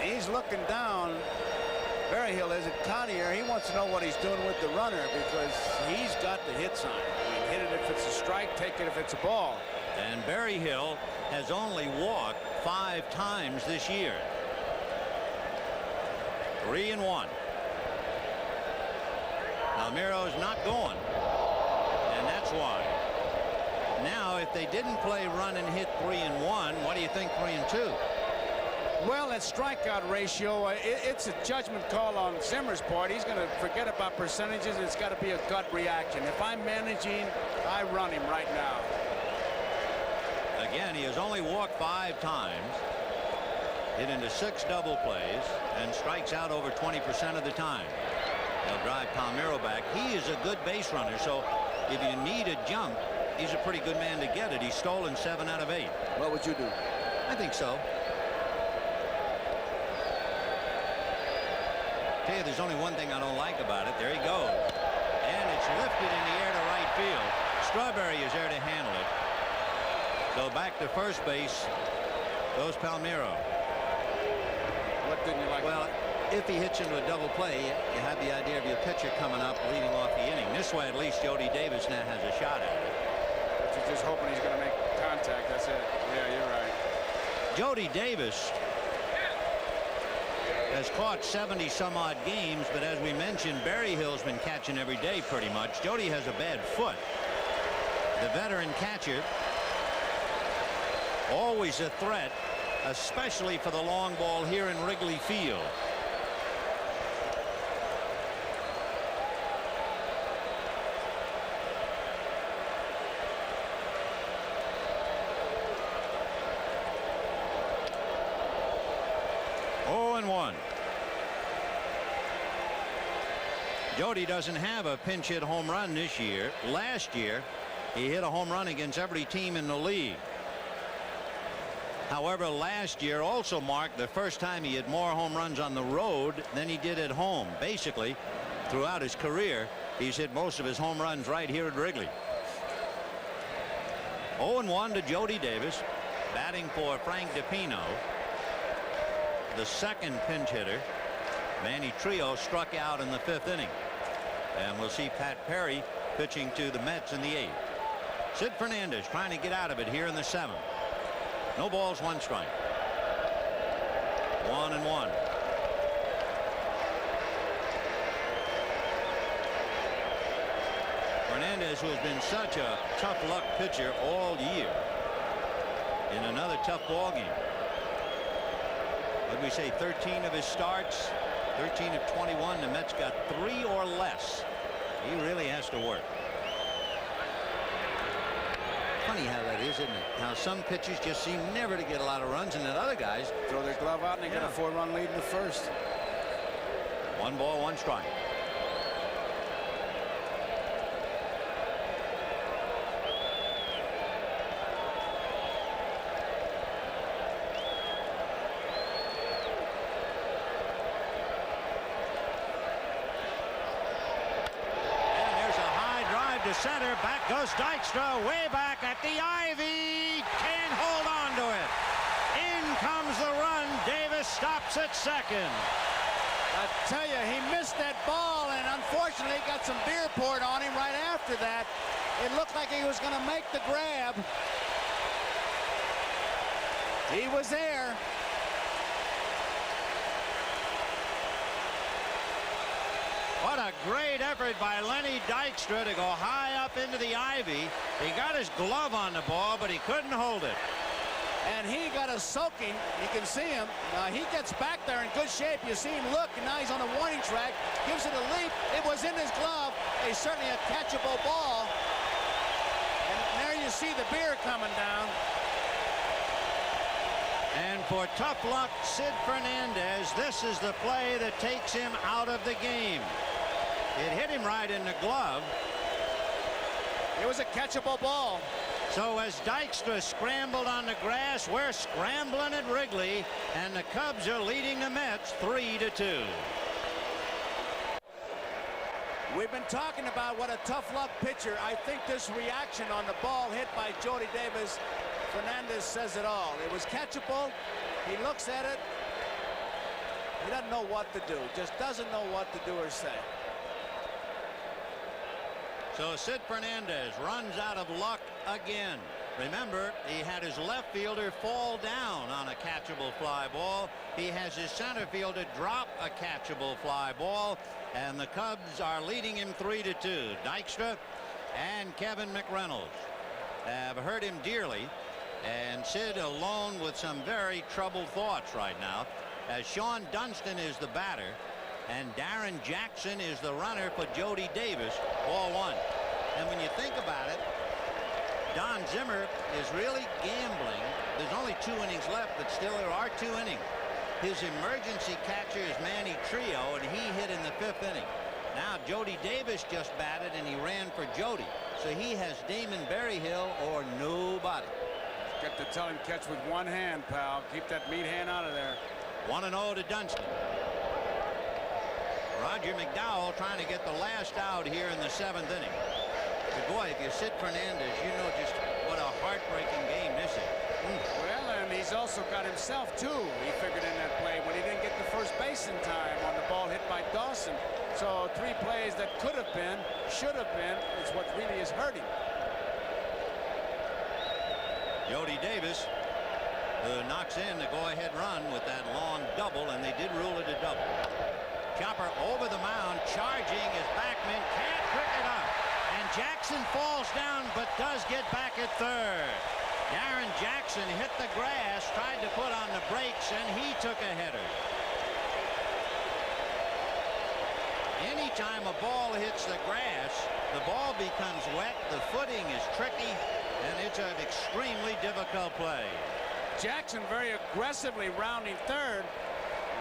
He's looking down. Berryhill is at Cartier. He wants to know what he's doing with the runner, because he's got the hit sign. I mean, hit it if it's a strike, take it if it's a ball. And Berryhill has only walked 5 times this year. 3-1. Palmeiro's not going, and that's why. Now, if they didn't play run and hit 3-1, what do you think 3-2? Well, that strikeout ratio, it's a judgment call on Zimmer's part. He's going to forget about percentages. It's got to be a gut reaction. If I'm managing, I run him right now. Again, he has only walked 5 times, hit into 6 double plays, and strikes out over 20% of the time. They'll drive Palmeiro back. He is a good base runner, so if you need a jump, he's a pretty good man to get it. He's stolen 7 out of 8. What would you do? I think so. Tell you, there's only one thing I don't like about it. There he goes. And it's lifted in the air to right field. Strawberry is there to handle it. So back to first base goes Palmeiro. What didn't you like? Well, if he hits into a double play, you have the idea of your pitcher coming up leading off the inning. This way, at least Jody Davis now has a shot at it. But you're just hoping he's going to make contact. That's it. Yeah, you're right. Jody Davis has caught 70 some odd games, but as we mentioned, Berryhill's been catching every day pretty much. Jody has a bad foot. The veteran catcher, always a threat, especially for the long ball here in Wrigley Field. Jody doesn't have a pinch hit home run this year. Last year, he hit a home run against every team in the league. However, last year also marked the first time he had more home runs on the road than he did at home. Basically, throughout his career, he's hit most of his home runs right here at Wrigley. 0-1 to Jody Davis, batting for Frank DiPino. The second pinch hitter. Manny Trio struck out in the 5th inning. And we'll see Pat Perry pitching to the Mets in the 8th. Sid Fernandez trying to get out of it here in the 7th. No balls, 1 strike. 1-1. Fernandez, who has been such a tough luck pitcher all year, in another tough ball game. What did we say, 13 of his starts, 13 of 21. The Mets got 3 or less. He really has to work. Funny how that is, isn't it? How some pitchers just seem never to get a lot of runs, and then other guys throw their glove out and they get a 4-run lead in the 1st. 1 ball, 1 strike. Center, back goes Dykstra, way back at the ivy, can't hold on to it. In comes the run. Davis stops at second. I tell you, he missed that ball, and unfortunately got some beer poured on him right after that. It looked like he was going to make the grab. He was there. What a great effort by Lenny Dykstra to go high up into the ivy. He got his glove on the ball, but he couldn't hold it. And he got a soaking. You can see him. He gets back there in good shape. You see him look, and now he's on the warning track. Gives it a leap. It was in his glove. It's certainly a catchable ball. And there you see the beer coming down. And for tough luck, Sid Fernandez, this is the play that takes him out of the game. It hit him right in the glove. It was a catchable ball. So as Dykstra scrambled on the grass, we're scrambling at Wrigley, and the Cubs are leading the Mets 3-2. We've been talking about what a tough luck pitcher. I think this reaction on the ball hit by Jody Davis, Fernandez says it all. It was catchable. He looks at it. He doesn't know what to do. Just doesn't know what to do or say. So Sid Fernandez runs out of luck again. Remember, he had his left fielder fall down on a catchable fly ball. He has his center fielder drop a catchable fly ball, and the Cubs are leading him 3-2. Dykstra and Kevin McReynolds have hurt him dearly, and Sid alone with some very troubled thoughts right now, as Shawon Dunston is the batter and Darren Jackson is the runner for Jody Davis. Ball one. And when you think about it, Don Zimmer is really gambling. There's only 2 innings left, but still there are 2 innings. His emergency catcher is Manny Trio, and he hit in the 5th inning. Now Jody Davis just batted, and he ran for Jody. So he has Damon Berryhill or nobody. Got to tell him catch with one hand, pal. Keep that meat hand out of there. 1-0 to Dunston. Roger McDowell trying to get the last out here in the 7th inning. But boy, if you sit Fernandez, you know just what a heartbreaking game this is. Well, and he's also got himself too. He figured in that play when he didn't get the first base in time on the ball hit by Dawson. So 3 plays that could have been, should have been, is what really is hurting. Jody Davis, who knocks in the go-ahead run with that long double, and they did rule it a double. Chopper over the mound, charging as Backman can't pick it up. And Jackson falls down, but does get back at third. Darren Jackson hit the grass, tried to put on the brakes, and he took a header. Anytime a ball hits the grass, the ball becomes wet, the footing is tricky, and it's an extremely difficult play. Jackson very aggressively rounding third.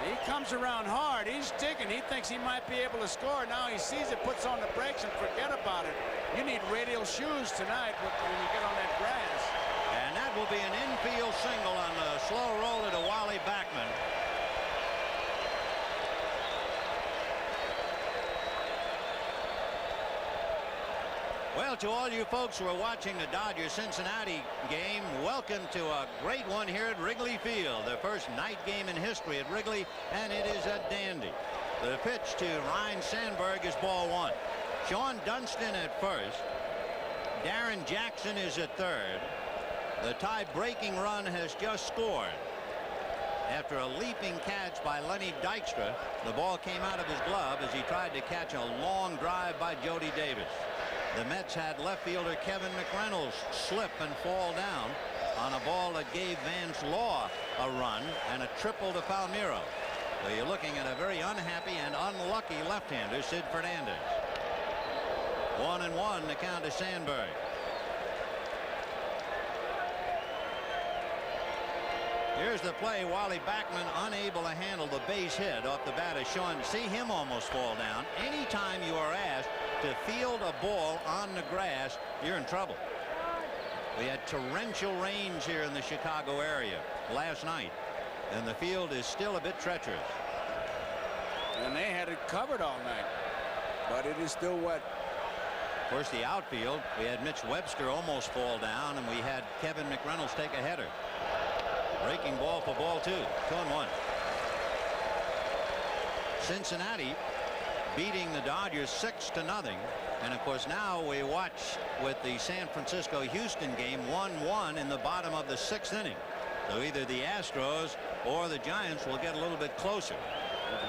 He comes around hard. He's digging. He thinks he might be able to score. Now he sees it, puts on the brakes, and forget about it. You need radial shoes tonight when you get on that grass. And that will be an infield single on the slow roller to Wally Backman. Well, to all you folks who are watching the Dodgers-Cincinnati game, welcome to a great one here at Wrigley Field. The first night game in history at Wrigley, and it is a dandy. The pitch to Ryne Sandberg is ball one. Shawon Dunston at first. Darren Jackson is at third. The tie-breaking run has just scored. After a leaping catch by Lenny Dykstra, the ball came out of his glove as he tried to catch a long drive by Jody Davis. The Mets had left fielder Kevin McReynolds slip and fall down on a ball that gave Vance Law a run and a triple to Palmeiro. So you're looking at a very unhappy and unlucky left-hander, Sid Fernandez. 1-1 the count to Sandberg. Here's the play. Wally Backman unable to handle the base hit off the bat of Shawon. See him almost fall down. Anytime you are asked to field a ball on the grass, you're in trouble. We had torrential rains here in the Chicago area last night, and the field is still a bit treacherous. And they had it covered all night, but it is still wet. Of course, the outfield, we had Mitch Webster almost fall down, and we had Kevin McReynolds take a header. Breaking ball for ball two. 2-1. Cincinnati beating the Dodgers 6-0. And of course now we watch with the San Francisco-Houston game 1-1 in the bottom of the 6th inning. So either the Astros or the Giants will get a little bit closer.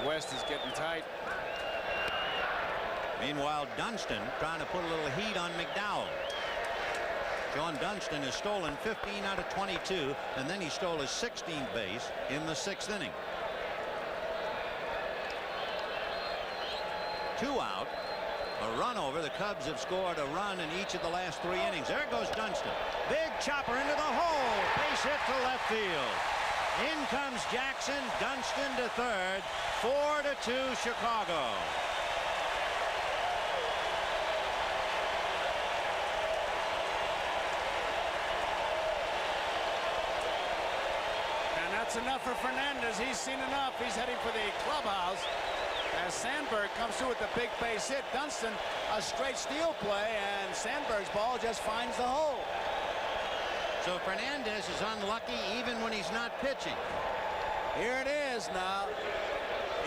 The West is getting tight. Meanwhile, Dunston trying to put a little heat on McDowell. Shawon Dunston has stolen 15 out of 22, and then he stole his 16th base in the 6th inning. 2 out, a run over. The Cubs have scored a run in each of the last 3 innings. There goes Dunston. Big chopper into the hole. Base hit to left field. In comes Jackson. Dunston to third. 4-2 Chicago. And that's enough for Fernandez. He's seen enough. He's heading for the clubhouse. As Sandberg comes through with the big base hit, Dunston a straight steal play, and Sandberg's ball just finds the hole. So Fernandez is unlucky even when he's not pitching. Here it is now.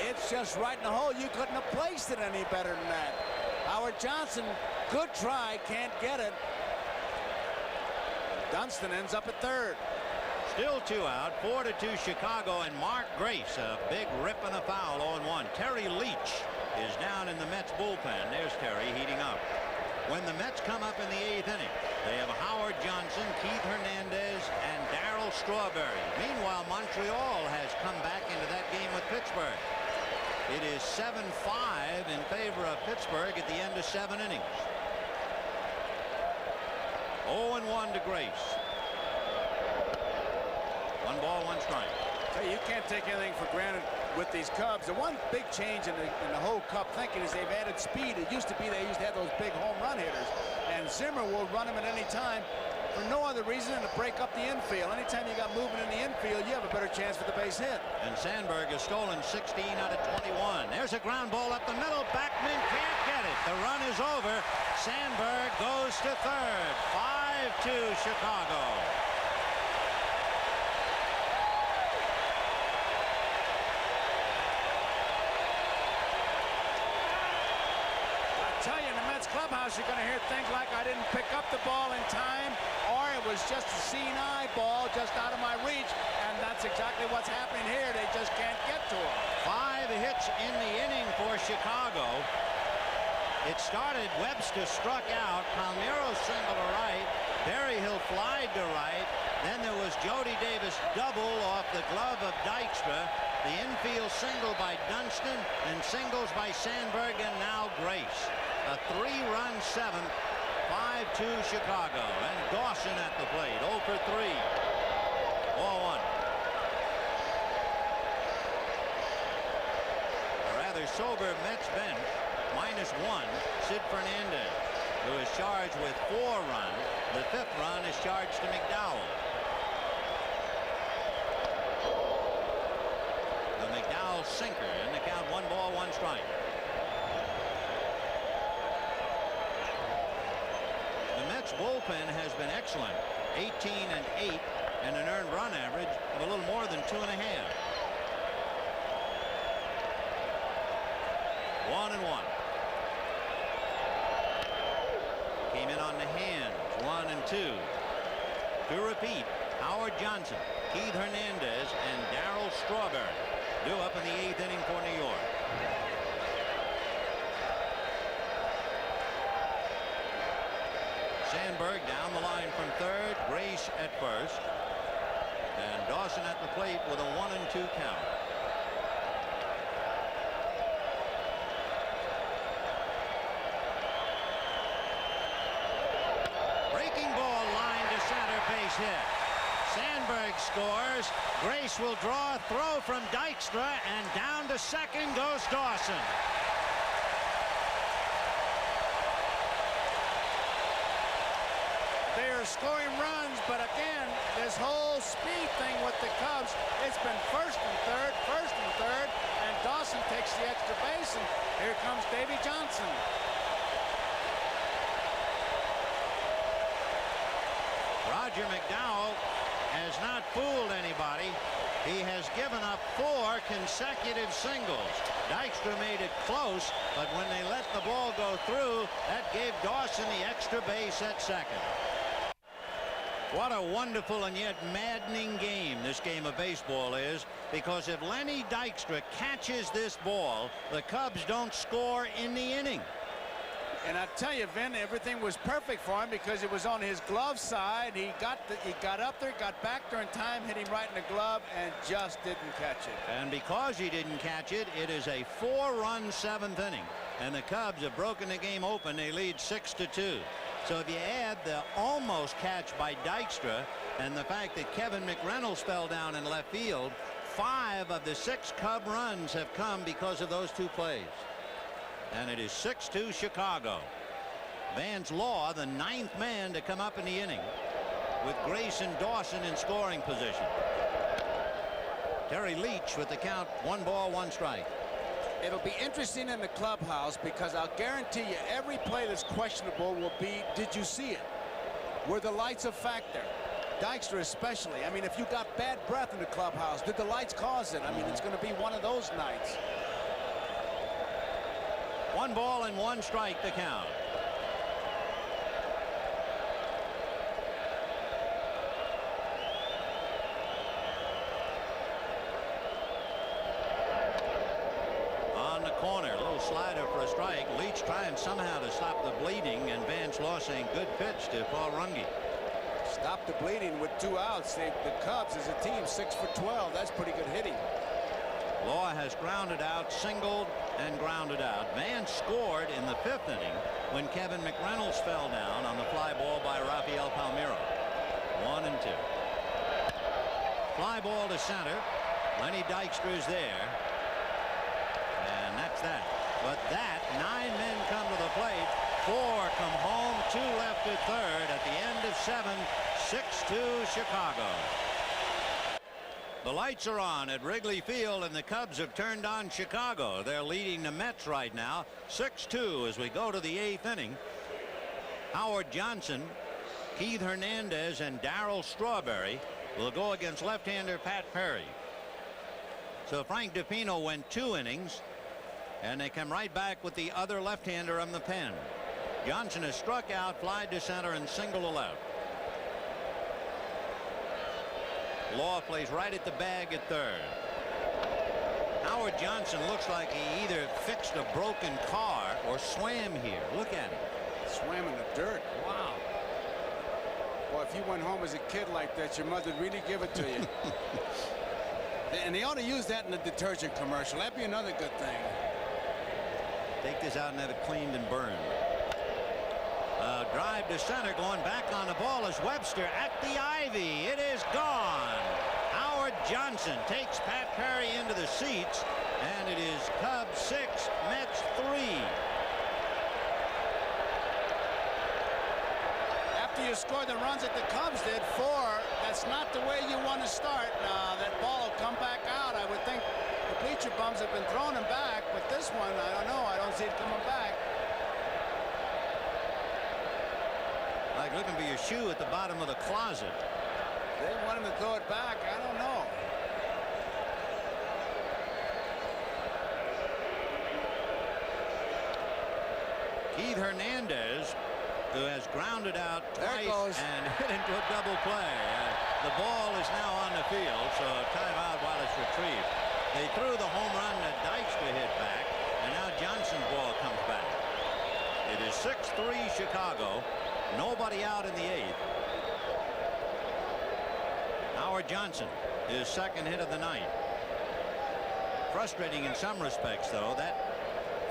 It's just right in the hole. You couldn't have placed it any better than that. Howard Johnson, good try, can't get it. Dunston ends up at third. Still 2 out, 4-2 Chicago, and Mark Grace, a big rip and a foul, 0-1. Terry Leach is down in the Mets bullpen. There's Terry heating up. When the Mets come up in the 8th inning, they have Howard Johnson, Keith Hernandez, and Darry Strawberry. Meanwhile, Montreal has come back into that game with Pittsburgh. It is 7-5 in favor of Pittsburgh at the end of 7 innings. 0-1 to Grace. 1 ball, 1 strike. Hey, you can't take anything for granted with these Cubs. The one big change in the whole Cub thinking is they've added speed. It used to be they used to have those big home run hitters, and Zimmer will run them at any time for no other reason than to break up the infield. Anytime you got movement in the infield, you have a better chance for the base hit. And Sandberg has stolen 16 out of 21. There's a ground ball up the middle. Backman can't get it. The run is over. Sandberg goes to third. 5-2 Chicago. Clubhouse, you're going to hear things like I didn't pick up the ball in time, or it was just a seeing eye ball just out of my reach, and that's exactly what's happening here. They just can't get to him. 5 hits in the inning for Chicago. It started, Webster struck out, Palmeiro single to right, Berryhill flied to right, then there was Jody Davis double off the glove of Dykstra, the infield single by Dunston, and singles by Sandberg, and now Grace. A 3-run 7th, 5-2 Chicago, and Dawson at the plate, 0 for 3. 0-1. A rather sober Mets bench, -1, Sid Fernandez, who is charged with 4 runs. The 5th run is charged to McDowell. The McDowell sinker in the count, 1 ball, 1 strike. Bullpen has been excellent, 18-8, and an earned run average of a little more than 2.5. 1-1. Came in on the hands, 1 and 2. To repeat, Howard Johnson, Keith Hernandez, and Darry Strawberry due up in the 8th inning for New York. Sandberg down the line from third, Grace at first, and Dawson at the plate with a 1-2 count. Breaking ball line to center, base hit. Sandberg scores. Grace will draw a throw from Dykstra, and down to second goes Dawson. Scoring runs, but again, this whole speed thing with the Cubs, it's been first and third, and Dawson takes the extra base, and here comes Davy Johnson. Roger McDowell has not fooled anybody. He has given up 4 consecutive singles. Dykstra made it close, but when they let the ball go through, that gave Dawson the extra base at second. What a wonderful and yet maddening game this game of baseball is, because if Lenny Dykstra catches this ball, the Cubs don't score in the inning. And I tell you, Vin, everything was perfect for him because it was on his glove side. He got up there, got back there in time, hit him right in the glove, and just didn't catch it. And because he didn't catch it, it is a 4-run 7th inning, and the Cubs have broken the game open. They lead 6-2. So if you add the almost catch by Dykstra and the fact that Kevin McReynolds fell down in left field, 5 of the 6 Cub runs have come because of those 2 plays. And it is 6-2 Chicago. Vance Law, the 9th man to come up in the inning, with Grace and Dawson in scoring position. Terry Leach with the count, 1 ball, 1 strike. It'll be interesting in the clubhouse because I'll guarantee you every play that's questionable will be, did you see it? Were the lights a factor? Dykstra especially. I mean, if you got bad breath in the clubhouse, did the lights cause it? I mean, it's going to be one of those nights. 1 ball and 1 strike to count. corner. A little slider for a strike. Leach trying somehow to stop the bleeding, and Vance Law saying good pitch to Paul Runge. Stop the bleeding with 2 outs. The Cubs as a team 6 for 12. That's pretty good hitting. Law has grounded out, singled, and grounded out. Vance scored in the 5th inning when Kevin McReynolds fell down on the fly ball by Rafael Palmeiro. 1-2. Fly ball to center. Lenny Dykstra is there. And that's that. But that, 9 men come to the plate. 4 come home, 2 left at third at the end of 7. 6-2 Chicago. The lights are on at Wrigley Field, and the Cubs have turned on Chicago. They're leading the Mets right now 6-2 as we go to the 8th inning. Howard Johnson, Keith Hernandez, and Darry Strawberry will go against left-hander Pat Perry. So Frank DiPino went 2 innings, and they come right back with the other left-hander on the pen. Johnson has struck out, flied to center, and singled to left. Law plays right at the bag at third. Howard Johnson looks like he either fixed a broken car or swam here. Look at him. Swam in the dirt. Wow. Boy, if you went home as a kid like that, your mother would really give it to you. And they ought to use that in the detergent commercial. That'd be another good thing. Take this out and have it cleaned and burned. Drive to center, going back on the ball is Webster at the ivy. It is gone. Howard Johnson takes Pat Perry into the seats, and it is Cubs 6, Mets 3. After you score the runs that the Cubs did, 4, that's not the way you want to start. That ball will come back out. I would think the bleacher bums have been throwing him back, but this one, I don't know. I don't see it coming back. Like looking for your shoe at the bottom of the closet. They want him to throw it back. I don't know. Keith Hernandez, who has grounded out twice and hit into a double play. The ball is now on the field, so timeout while it's retrieved. They threw the home run that Dykstra hit back, and now Johnson's ball comes back. It is 6-3 Chicago. Nobody out in the 8th. Howard Johnson, his 2nd hit of the night. Frustrating in some respects, though, that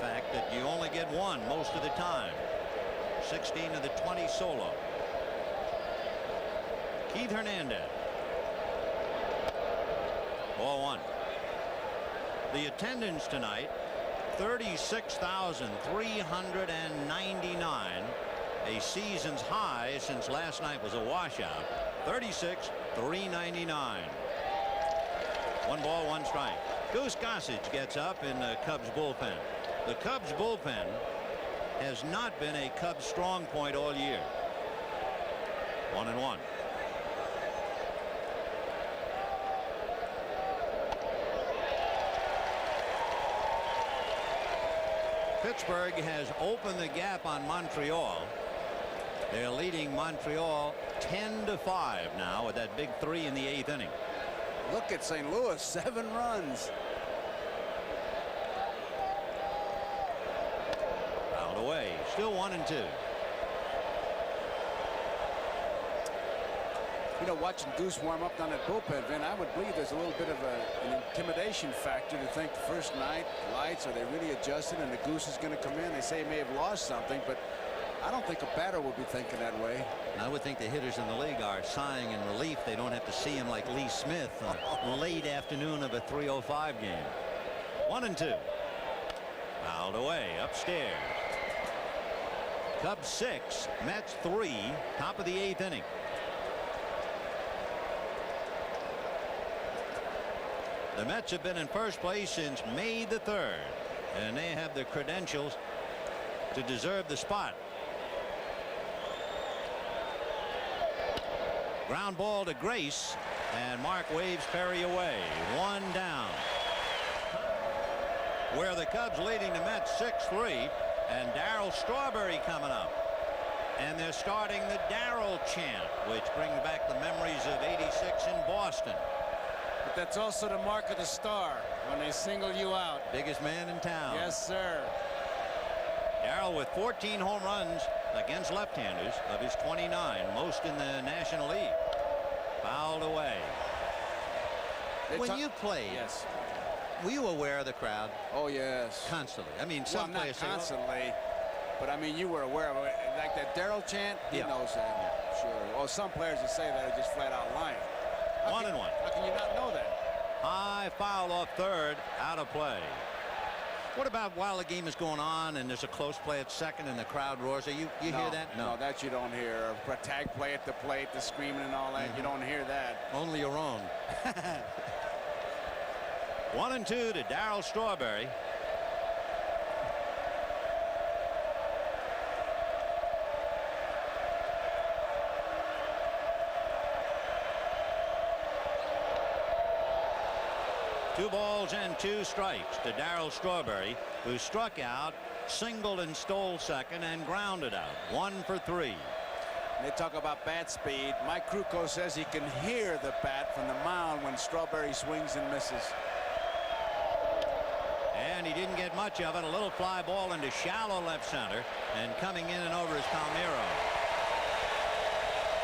fact that you only get 1 most of the time. 16 of the 20 solo. Keith Hernandez. Ball 1. The attendance tonight, 36,399. A season's high since last night was a washout. 36,399. 1 ball, 1 strike. Goose Gossage gets up in the Cubs bullpen. The Cubs bullpen has not been a Cubs strong point all year. 1-1. Pittsburgh has opened the gap on Montreal. They're leading Montreal 10-5 now with that big 3 in the 8th inning. Look at St. Louis, 7 runs. Fouled away. Still 1-2. You know, watching Goose warm up down that bullpen, Vin, I would believe there's a little bit of an intimidation factor to think the first night lights, are they really adjusted and the Goose is going to come in? They say he may have lost something, but I don't think a batter will be thinking that way. And I would think the hitters in the league are sighing in relief. They don't have to see him like Lee Smith on a late afternoon of a 3:05 game. 1-2. Fouled away upstairs. Cubs 6, Mets 3, top of the 8th inning. The Mets have been in first place since May the 3rd, and they have the credentials to deserve the spot. Ground ball to Grace, and Mark waves Perry away. 1 down. Where the Cubs leading the Mets 6-3, and Darry Strawberry coming up. And they're starting the Darryl chant, which brings back the memories of '86 in Boston. But that's also the mark of the star when they single you out. Biggest man in town. Yes, sir. Darryl with 14 home runs against left-handers of his 29, most in the National League. Fouled away. When you played, yes, were you aware of the crowd? Oh, yes. Constantly. I mean, some not players say, well, constantly, but I mean, you were aware of it. Like that Darryl chant, he knows that. Sure. Well, some players that say that are just flat out lying. 1-1. How can you not know that? High foul off third, out of play. What about while the game is going on and there's a close play at second and the crowd roars? You hear that? No, that you don't hear. A tag play at the plate, the screaming and all that. You don't hear that. Only your own. 1-2 to Darry Strawberry. Two balls and two strikes to Darry Strawberry, who struck out, singled and stole second, and grounded out. 1 for 3. They talk about bat speed. Mike Krukow says he can hear the bat from the mound when Strawberry swings and misses. And he didn't get much of it. A little fly ball into shallow left center, and coming in and over is Palmeiro.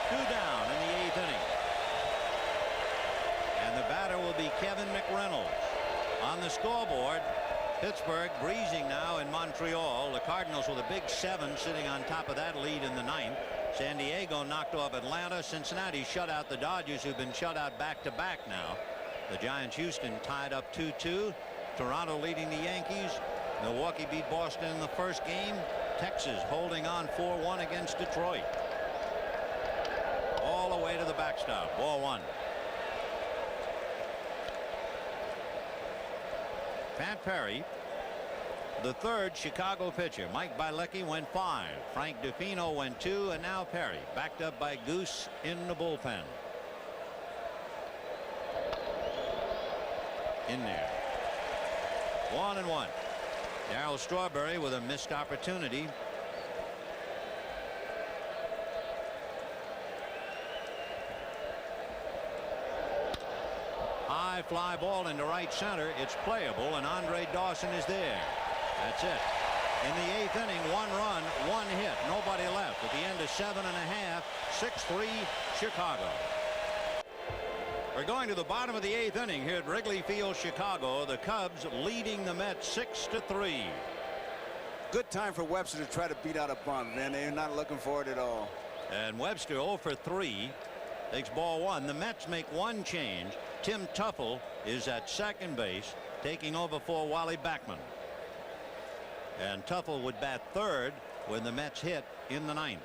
2 down in the 8th inning. And the batter will be Kevin McReynolds. On the scoreboard, Pittsburgh breezing now in Montreal. The Cardinals with a big 7 sitting on top of that lead in the 9th. San Diego knocked off Atlanta. Cincinnati shut out the Dodgers, who've been shut out back-to-back now. The Giants Houston tied up 2-2. Toronto leading the Yankees. Milwaukee beat Boston in the first game. Texas holding on 4-1 against Detroit. All the way to the backstop. Ball 1. Pat Perry, the third Chicago pitcher. Mike Bilecki went 5. Frank DeFino went 2, and now Perry, backed up by Goose in the bullpen. In there. 1-1. Darry Strawberry with a missed opportunity. High fly ball into right center. It's playable, and Andre Dawson is there. That's it. In the 8th inning, 1 run, 1 hit, nobody left. At the end of 7 1/2, 6-3 Chicago. We're going to the bottom of the 8th inning here at Wrigley Field, Chicago. The Cubs leading the Mets 6-3. Good time for Webster to try to beat out a bunt, man. They're not looking for it at all. And Webster 0 for 3. Takes ball 1. The Mets make 1 change. Tim Tuffle is at second base, taking over for Wally Backman. And Tuffle would bat third when the Mets hit in the 9th.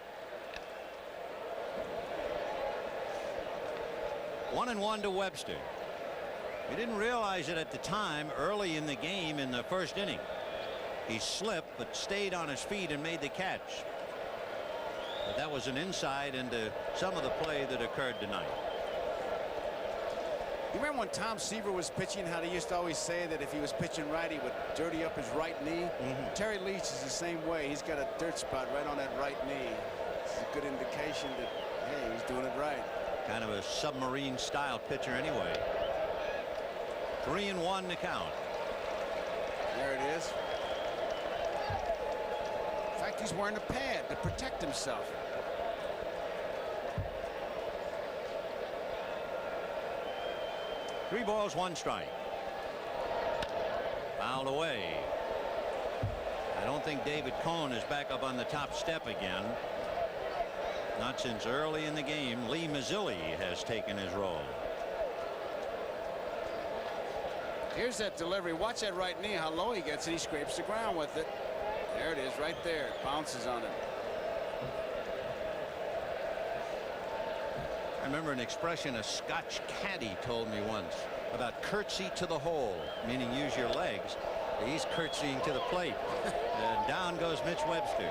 1-1 to Webster. We didn't realize it at the time. Early in the game in the first inning, he slipped but stayed on his feet and made the catch. But that was an insight into some of the play that occurred tonight. You remember when Tom Seaver was pitching, how they used to always say that if he was pitching right, he would dirty up his right knee? Terry Leach is the same way. He's got a dirt spot right on that right knee. It's a good indication that, hey, he's doing it right. Kind of a submarine style pitcher anyway. 3-1 to count. There it is. In fact, he's wearing a pad to protect himself. Three balls, 1 strike. Fouled away. I don't think David Cone is back up on the top step again. Not since early in the game. Lee Mazzilli has taken his role. Here's that delivery. Watch that right knee, how low he gets it. He scrapes the ground with it. There it is right there. Bounces on it. I remember an expression a Scotch caddy told me once about curtsy to the hole, meaning use your legs. He's curtsying to the plate. And down goes Mitch Webster.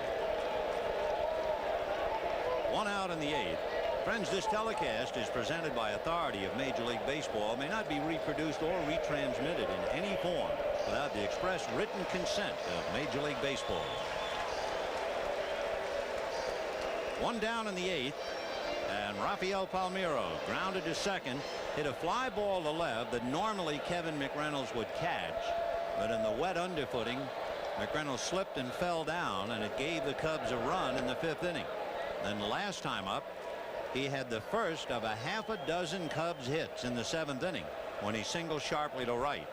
1 out in the 8th. Friends, this telecast is presented by authority of Major League Baseball. May not be reproduced or retransmitted in any form without the express written consent of Major League Baseball. 1 down in the 8th. And Rafael Palmeiro grounded to second. hit a fly ball to left that normally Kevin McReynolds would catch, but in the wet underfooting, McReynolds slipped and fell down, and it gave the Cubs a run in the 5th inning. Then last time up, he had the first of a half a dozen Cubs hits in the 7th inning when he singled sharply to right.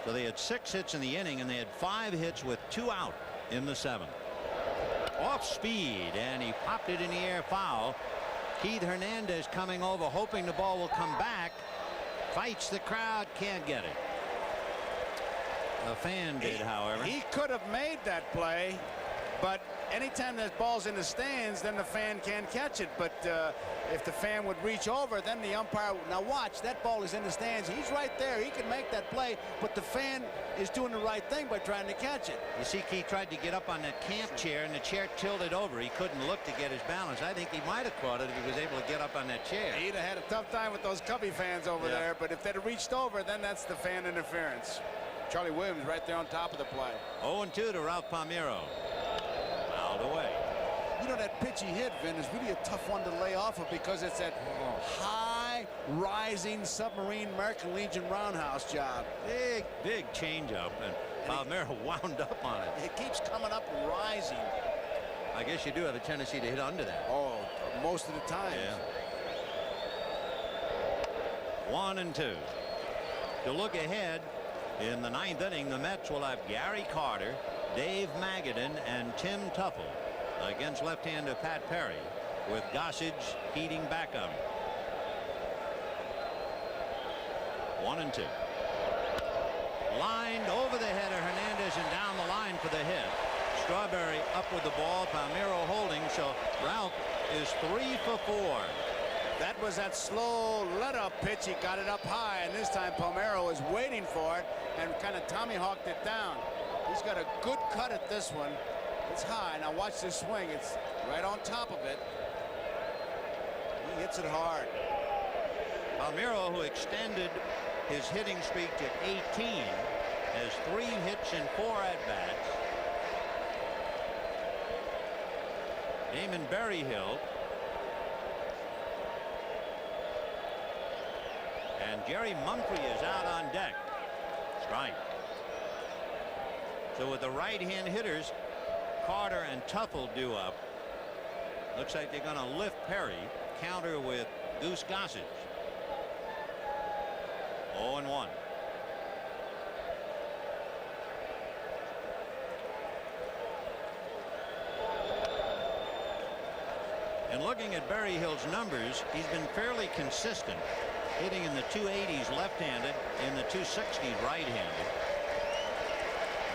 So they had 6 hits in the inning, and they had 5 hits with 2 out in the 7th. Off speed, and he popped it in the air foul. Keith Hernandez coming over, hoping the ball will come back. Fights the crowd, can't get it. A fan did, however. He could have made that play, but anytime that ball's in the stands, then the fan can't catch it. But if the fan would reach over, then the umpire. Now watch, that ball is in the stands. He's right there. He can make that play, but the fan is doing the right thing by trying to catch it. You see, Keith tried to get up on that camp chair, and the chair tilted over. He couldn't look to get his balance. I think he might have caught it if he was able to get up on that chair. He'd have had a tough time with those Cubby fans over there, but if they'd have reached over, then that's the fan interference. Charlie Williams right there on top of the play. 0-2 to Ralph Palmeiro. Fouled away. You know, that pitch he hit, Vin, is really a tough one to lay off of because it's that high rising submarine American Legion roundhouse job. Big changeup, and Palmeiro wound up on it. It keeps coming up and rising. I guess you do have a tendency to hit under that. Oh, most of the time. Yeah. 1-2. To look ahead, in the 9th inning, the Mets will have Gary Carter, Dave Magadan, and Tim Tuffle against left-hander Pat Perry, with Gossage heating back up. 1-2. Lined over the header, Hernandez, and down the line for the hit. Strawberry up with the ball, Palmeiro holding, so Ralph is 3 for 4. That was that slow let-up pitch. He got it up high, and this time Palmeiro was waiting for it and kind of tommy-hawked it down. He's got a good cut at this one. It's high. Now watch this swing. It's right on top of it. He hits it hard. Palmeiro, who extended his hitting streak to 18, has 3 hits and 4 at-bats. Damon Berryhill and Jerry Mumphrey is out on deck. Strike. So with the right-hand hitters, Carter and Tuffle due up. Looks like they're going to lift Perry. Counter with Goose Gossage. 0-1. And looking at Berryhill's numbers, he's been fairly consistent, hitting in the 280s left-handed, in the 260s right-handed.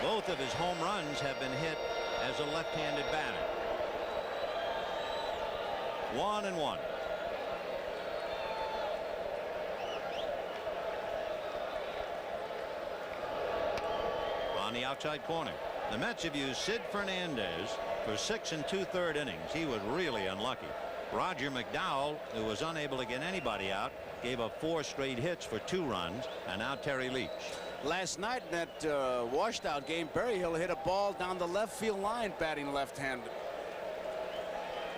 Both of his home runs have been hit as a left-handed batter. 1-1. On the outside corner, the Mets have used Sid Fernandez for 6 2/3 innings. He was really unlucky. Roger McDowell, who was unable to get anybody out, gave up 4 straight hits for 2 runs, and now Terry Leach. Last night in that washed out game, Berryhill hit a ball down the left field line batting left-handed.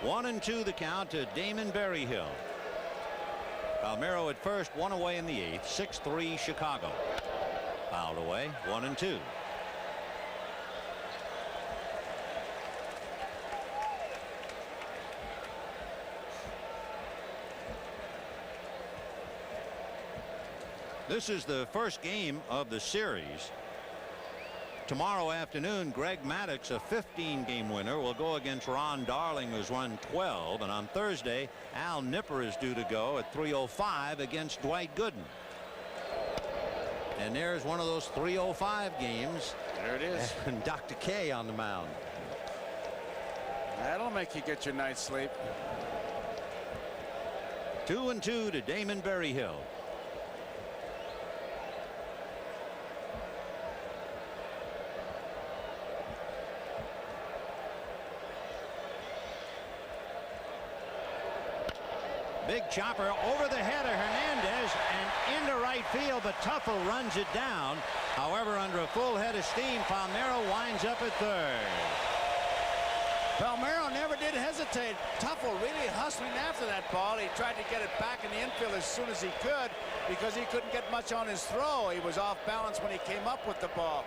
1-2 the count to Damon Berryhill. Palmeiro at first, 1 away in the 8th. 6-3 Chicago. Fouled away. 1-2. This is the first game of the series. Tomorrow afternoon, Greg Maddux, a 15-game winner, will go against Ron Darling, who's won 12. And on Thursday, Al Nipper is due to go at 3:05 against Dwight Gooden. And there's one of those 3:05 games. There it is. And Dr. K on the mound. That'll make you get your night's sleep. 2-2 to Damon Berryhill. Big chopper over the header, Hernandez, and into right field, but Tuffle runs it down. However, under a full head of steam, Palmeiro winds up at third. Palmeiro never did hesitate. Tuffle really hustling after that ball. He tried to get it back in the infield as soon as he could because he couldn't get much on his throw. He was off balance when he came up with the ball.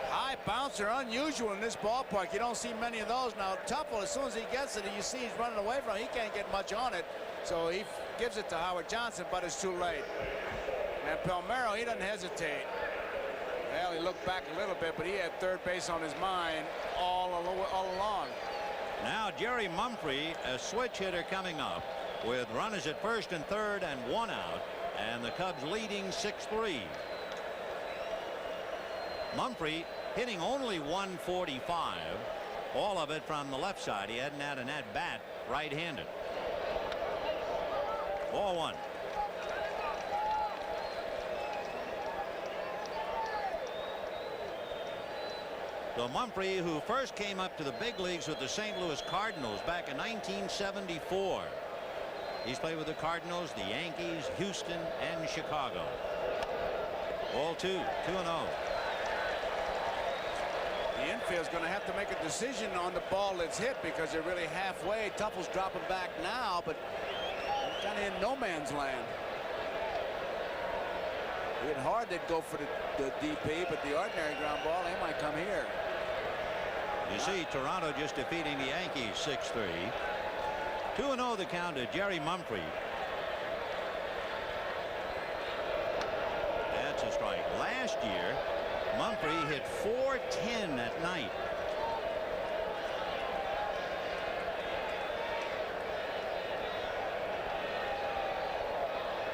High bouncer, unusual in this ballpark. You don't see many of those. Now, Tuffle, as soon as he gets it, you see he's running away from it. He can't get much on it. So he gives it to Howard Johnson, but it's too late. And Palmeiro, he doesn't hesitate. Well, he looked back a little bit, but he had third base on his mind all along. Now Jerry Mumphrey, a switch hitter coming up with runners at first and third and one out, and the Cubs leading 6-3. Mumphrey hitting only 145, all of it from the left side. He hadn't had an at-bat right-handed. 4-1. So Mumphrey, who first came up to the big leagues with the St. Louis Cardinals back in 1974. He's played with the Cardinals, the Yankees, Houston, and Chicago. All 2-0. The infield's going to have to make a decision on the ball that's hit because they're really halfway. Tuffle's dropping back now, but kind of in no man's land. It's hard they'd go for the DP, but the ordinary ground ball, they might come here. You see Toronto just defeating the Yankees 6-3. 2-0 the count to Jerry Mumphrey. That's a strike. Last year, Mumphrey hit .410 at night.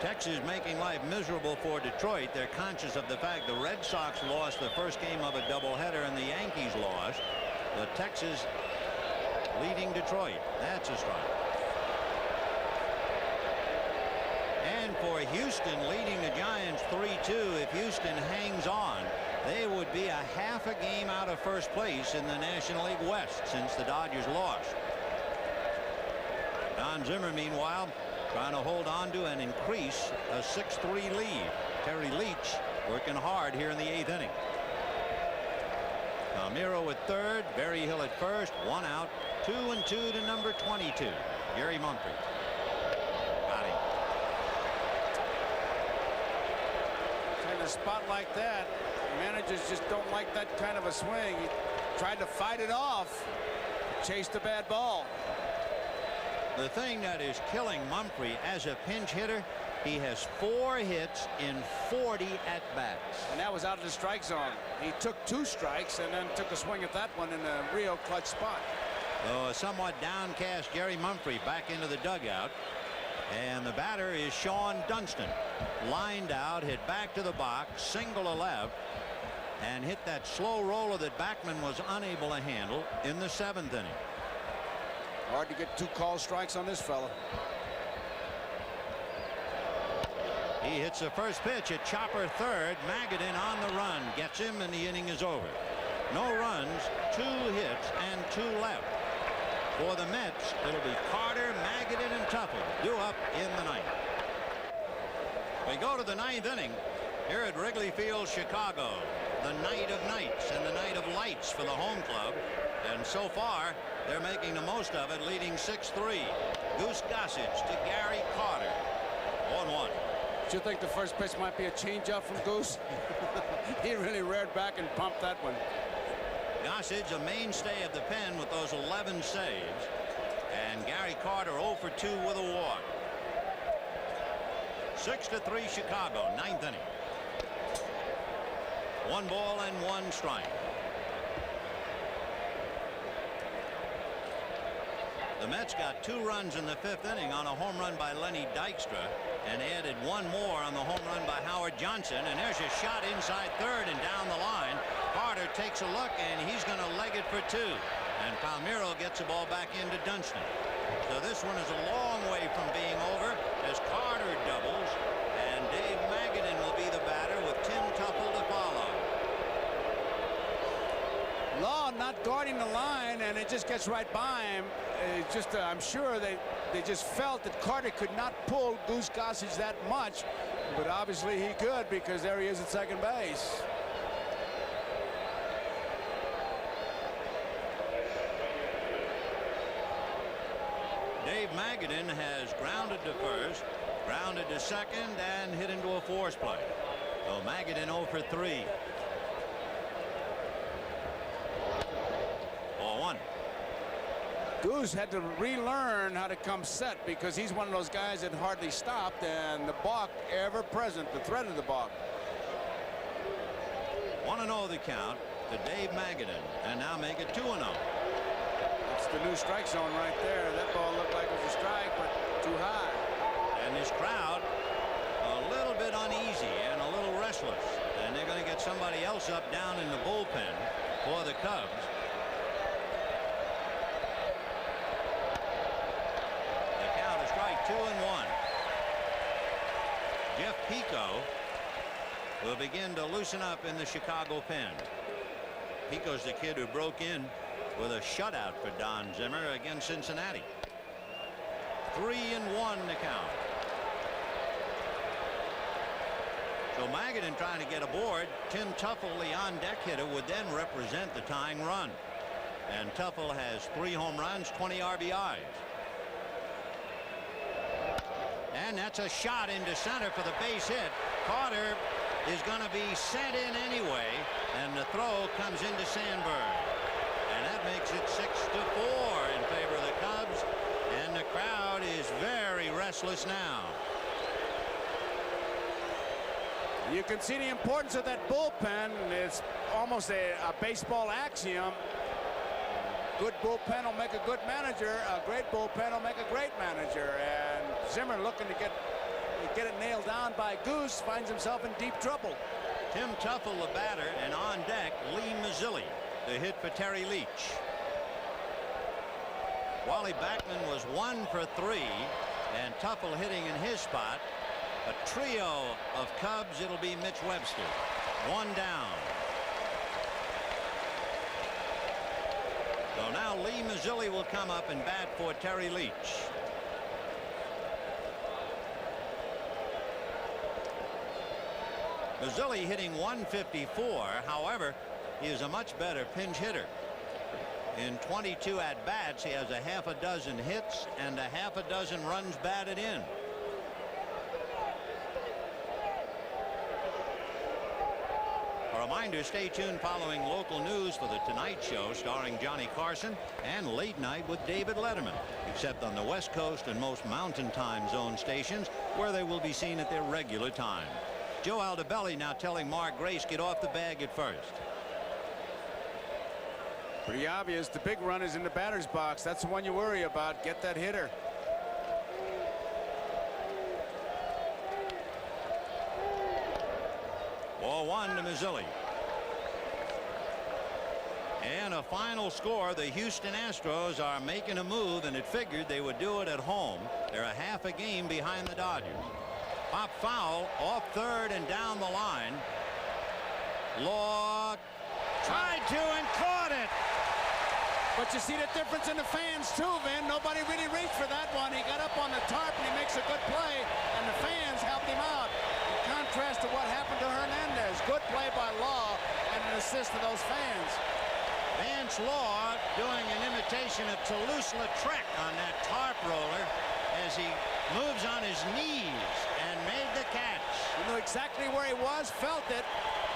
Texas making life miserable for Detroit. They're conscious of the fact the Red Sox lost the first game of a doubleheader and the Yankees lost. But Texas leading Detroit. That's a strike. And for Houston leading the Giants 3-2. If Houston hangs on, they would be a half a game out of first place in the National League West since the Dodgers lost. Don Zimmer, meanwhile, trying to hold on to and increase a 6-3 lead. Terry Leach working hard here in the 8th inning. Palmeiro at third, Berryhill at first, one out, 2-2 to number 22, Jerry Mumphrey. Got him. In a spot like that, managers just don't like that kind of a swing. He tried to fight it off, chased a bad ball. The thing that is killing Mumphrey as a pinch hitter, he has 4 hits in 40 at-bats. And that was out of the strike zone. He took 2 strikes and then took a swing at that one in a real clutch spot. So a somewhat downcast Jerry Mumphrey back into the dugout. And the batter is Shawon Dunston. Lined out, hit back to the box, single to left, and hit that slow roller that Backman was unable to handle in the 7th inning. Hard to get 2 called strikes on this fella. He hits the first pitch at chopper third. Magadan on the run, gets him, and the inning is over. No runs, 2 hits, and 2 left. For the Mets, it'll be Carter, Magadan, and Tuffle due up in the 9th. We go to the 9th inning here at Wrigley Field, Chicago. The night of nights and the night of lights for the home club. And so far, they're making the most of it, leading 6-3. Goose Gossage to Gary Carter. 1-1. Do you think the first pitch might be a changeup from Goose? He really reared back and pumped that one. Gossage, a mainstay of the pen with those 11 saves. And Gary Carter 0 for 2 with a walk. 6-3 Chicago, 9th inning. 1 ball and 1 strike. The Mets got 2 runs in the 5th inning on a home run by Lenny Dykstra and added 1 more on the home run by Howard Johnson. And there's a shot inside third and down the line. Carter takes a look and he's going to leg it for 2. And Palmeiro gets the ball back into Dunston. So this one is a long way from being over as Carter doubles and Dave Magadan will be the batter with Tim Tuffle to follow. Law not guarding the line, and it just gets right by him. I'm sure they just felt that Carter could not pull Goose Gossage that much, but obviously he could because there he is at second base. Dave Magadan has grounded to first, grounded to second, and hit into a force play. So Magadan 0 for 3. 0-1. Goose had to relearn how to come set because he's one of those guys that hardly stopped, and the balk ever present, the threat of the balk. 1-0 the count to Dave Magadan, and now make it 2-0. It's the new strike zone right there. That ball looked like it was a strike, but too high. And this crowd a little bit uneasy and a little restless, and they're going to get somebody else up down in the bullpen for the Cubs. The count is strike 2-1. Jeff Pico will begin to loosen up in the Chicago pen. Pico's the kid who broke in with a shutout for Don Zimmer against Cincinnati. 3-1 to count. So Magadan trying to get aboard. Tim Tuffle, the on-deck hitter, would then represent the tying run. And Tuffle has 3 home runs, 20 RBIs. And that's a shot into center for the base hit. Carter is going to be sent in anyway, and the throw comes into Sandberg. And that makes it 6-4 in favor of the Cubs, and the crowd is very restless now. You can see the importance of that bullpen. It's almost a baseball axiom. Good bullpen will make a good manager. A great bullpen will make a great manager. And Zimmer looking to get it nailed down by Goose, finds himself in deep trouble. Tim Tuffle, the batter, and on deck, Lee Mazzilli, the hit for Terry Leach. Wally Backman was 1 for 3, and Tuffle hitting in his spot. A trio of Cubs. It'll be Mitch Webster. 1 down. So now Lee Mazzilli will come up and bat for Terry Leach. Mazzilli hitting 154. However, he is a much better pinch hitter. In 22 at-bats, he has a half a dozen hits and a half a dozen runs batted in. A reminder, stay tuned following local news for The Tonight Show starring Johnny Carson and Late Night with David Letterman, except on the West Coast and most Mountain Time Zone stations where they will be seen at their regular time. Joe Aldebelli now telling Mark Grace, get off the bag at first. Pretty obvious. The big run is in the batter's box. That's the one you worry about. Get that hitter. Ball 1 to Mazzilli. And a final score. The Houston Astros are making a move, and it figured they would do it at home. They're a half a game behind the Dodgers. Pop foul off third and down the line. Law tried to and caught it. But you see the difference in the fans too, Vin. Nobody really reached for that one. He got up on the tarp and he makes a good play, and the fans helped him out. In contrast to what happened to Hernandez. Good play by Law and an assist to those fans. Vance Law doing an imitation of Toulouse-Lautrec on that tarp roller as he moves on his knees and made the catch. He knew exactly where he was, felt it,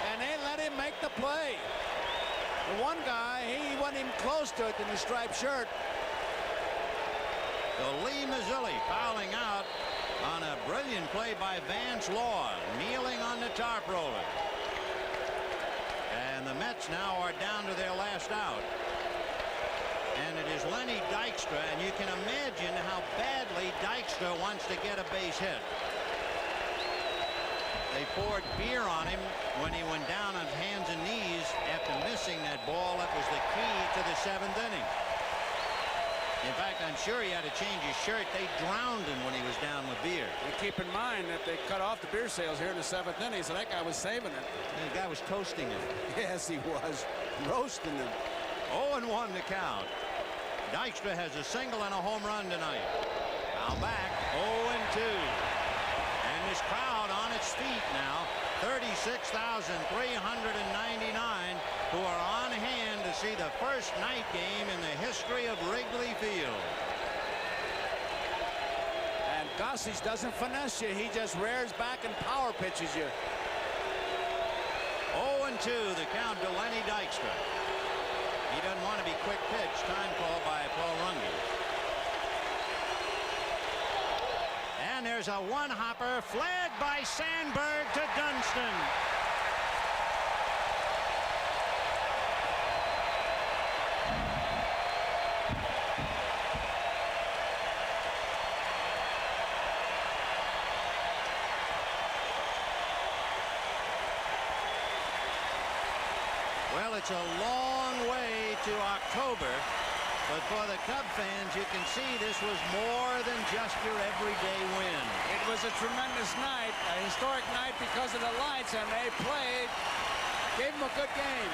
and they let him make the play. The one guy, he wasn't even close to it in the striped shirt. So Lee Mazzilli fouling out on a brilliant play by Vance Law, kneeling on the tarp roller. And the Mets now are down to their last out. And it is Lenny Dykstra, and you can imagine how badly Dykstra wants to get a base hit. They poured beer on him when he went down on hands and knees after missing that ball. That was the key to the 7th inning. In fact, I'm sure he had to change his shirt. They drowned him when he was down with beer. And keep in mind that they cut off the beer sales here in the 7th inning, so that guy was saving it. And the guy was toasting him. Yes, he was. Roasting him. 0-1 to count. Dykstra has a single and a home run tonight. Now back 0-2. And this crowd on its feet now, 36,399 who are on hand to see the first night game in the history of Wrigley Field. Gossage doesn't finesse you. He just rears back and power pitches you. 0-2 the count to Lenny Dykstra. He doesn't want to be quick pitch. Time call by Paul Runge. And there's a one-hopper flagged by Sandberg to Dunston. Well, it's a long way to October, but for the Cub fans, you can see this was more than just your everyday win. It was a tremendous night, a historic night because of the lights, and they played, gave them a good game.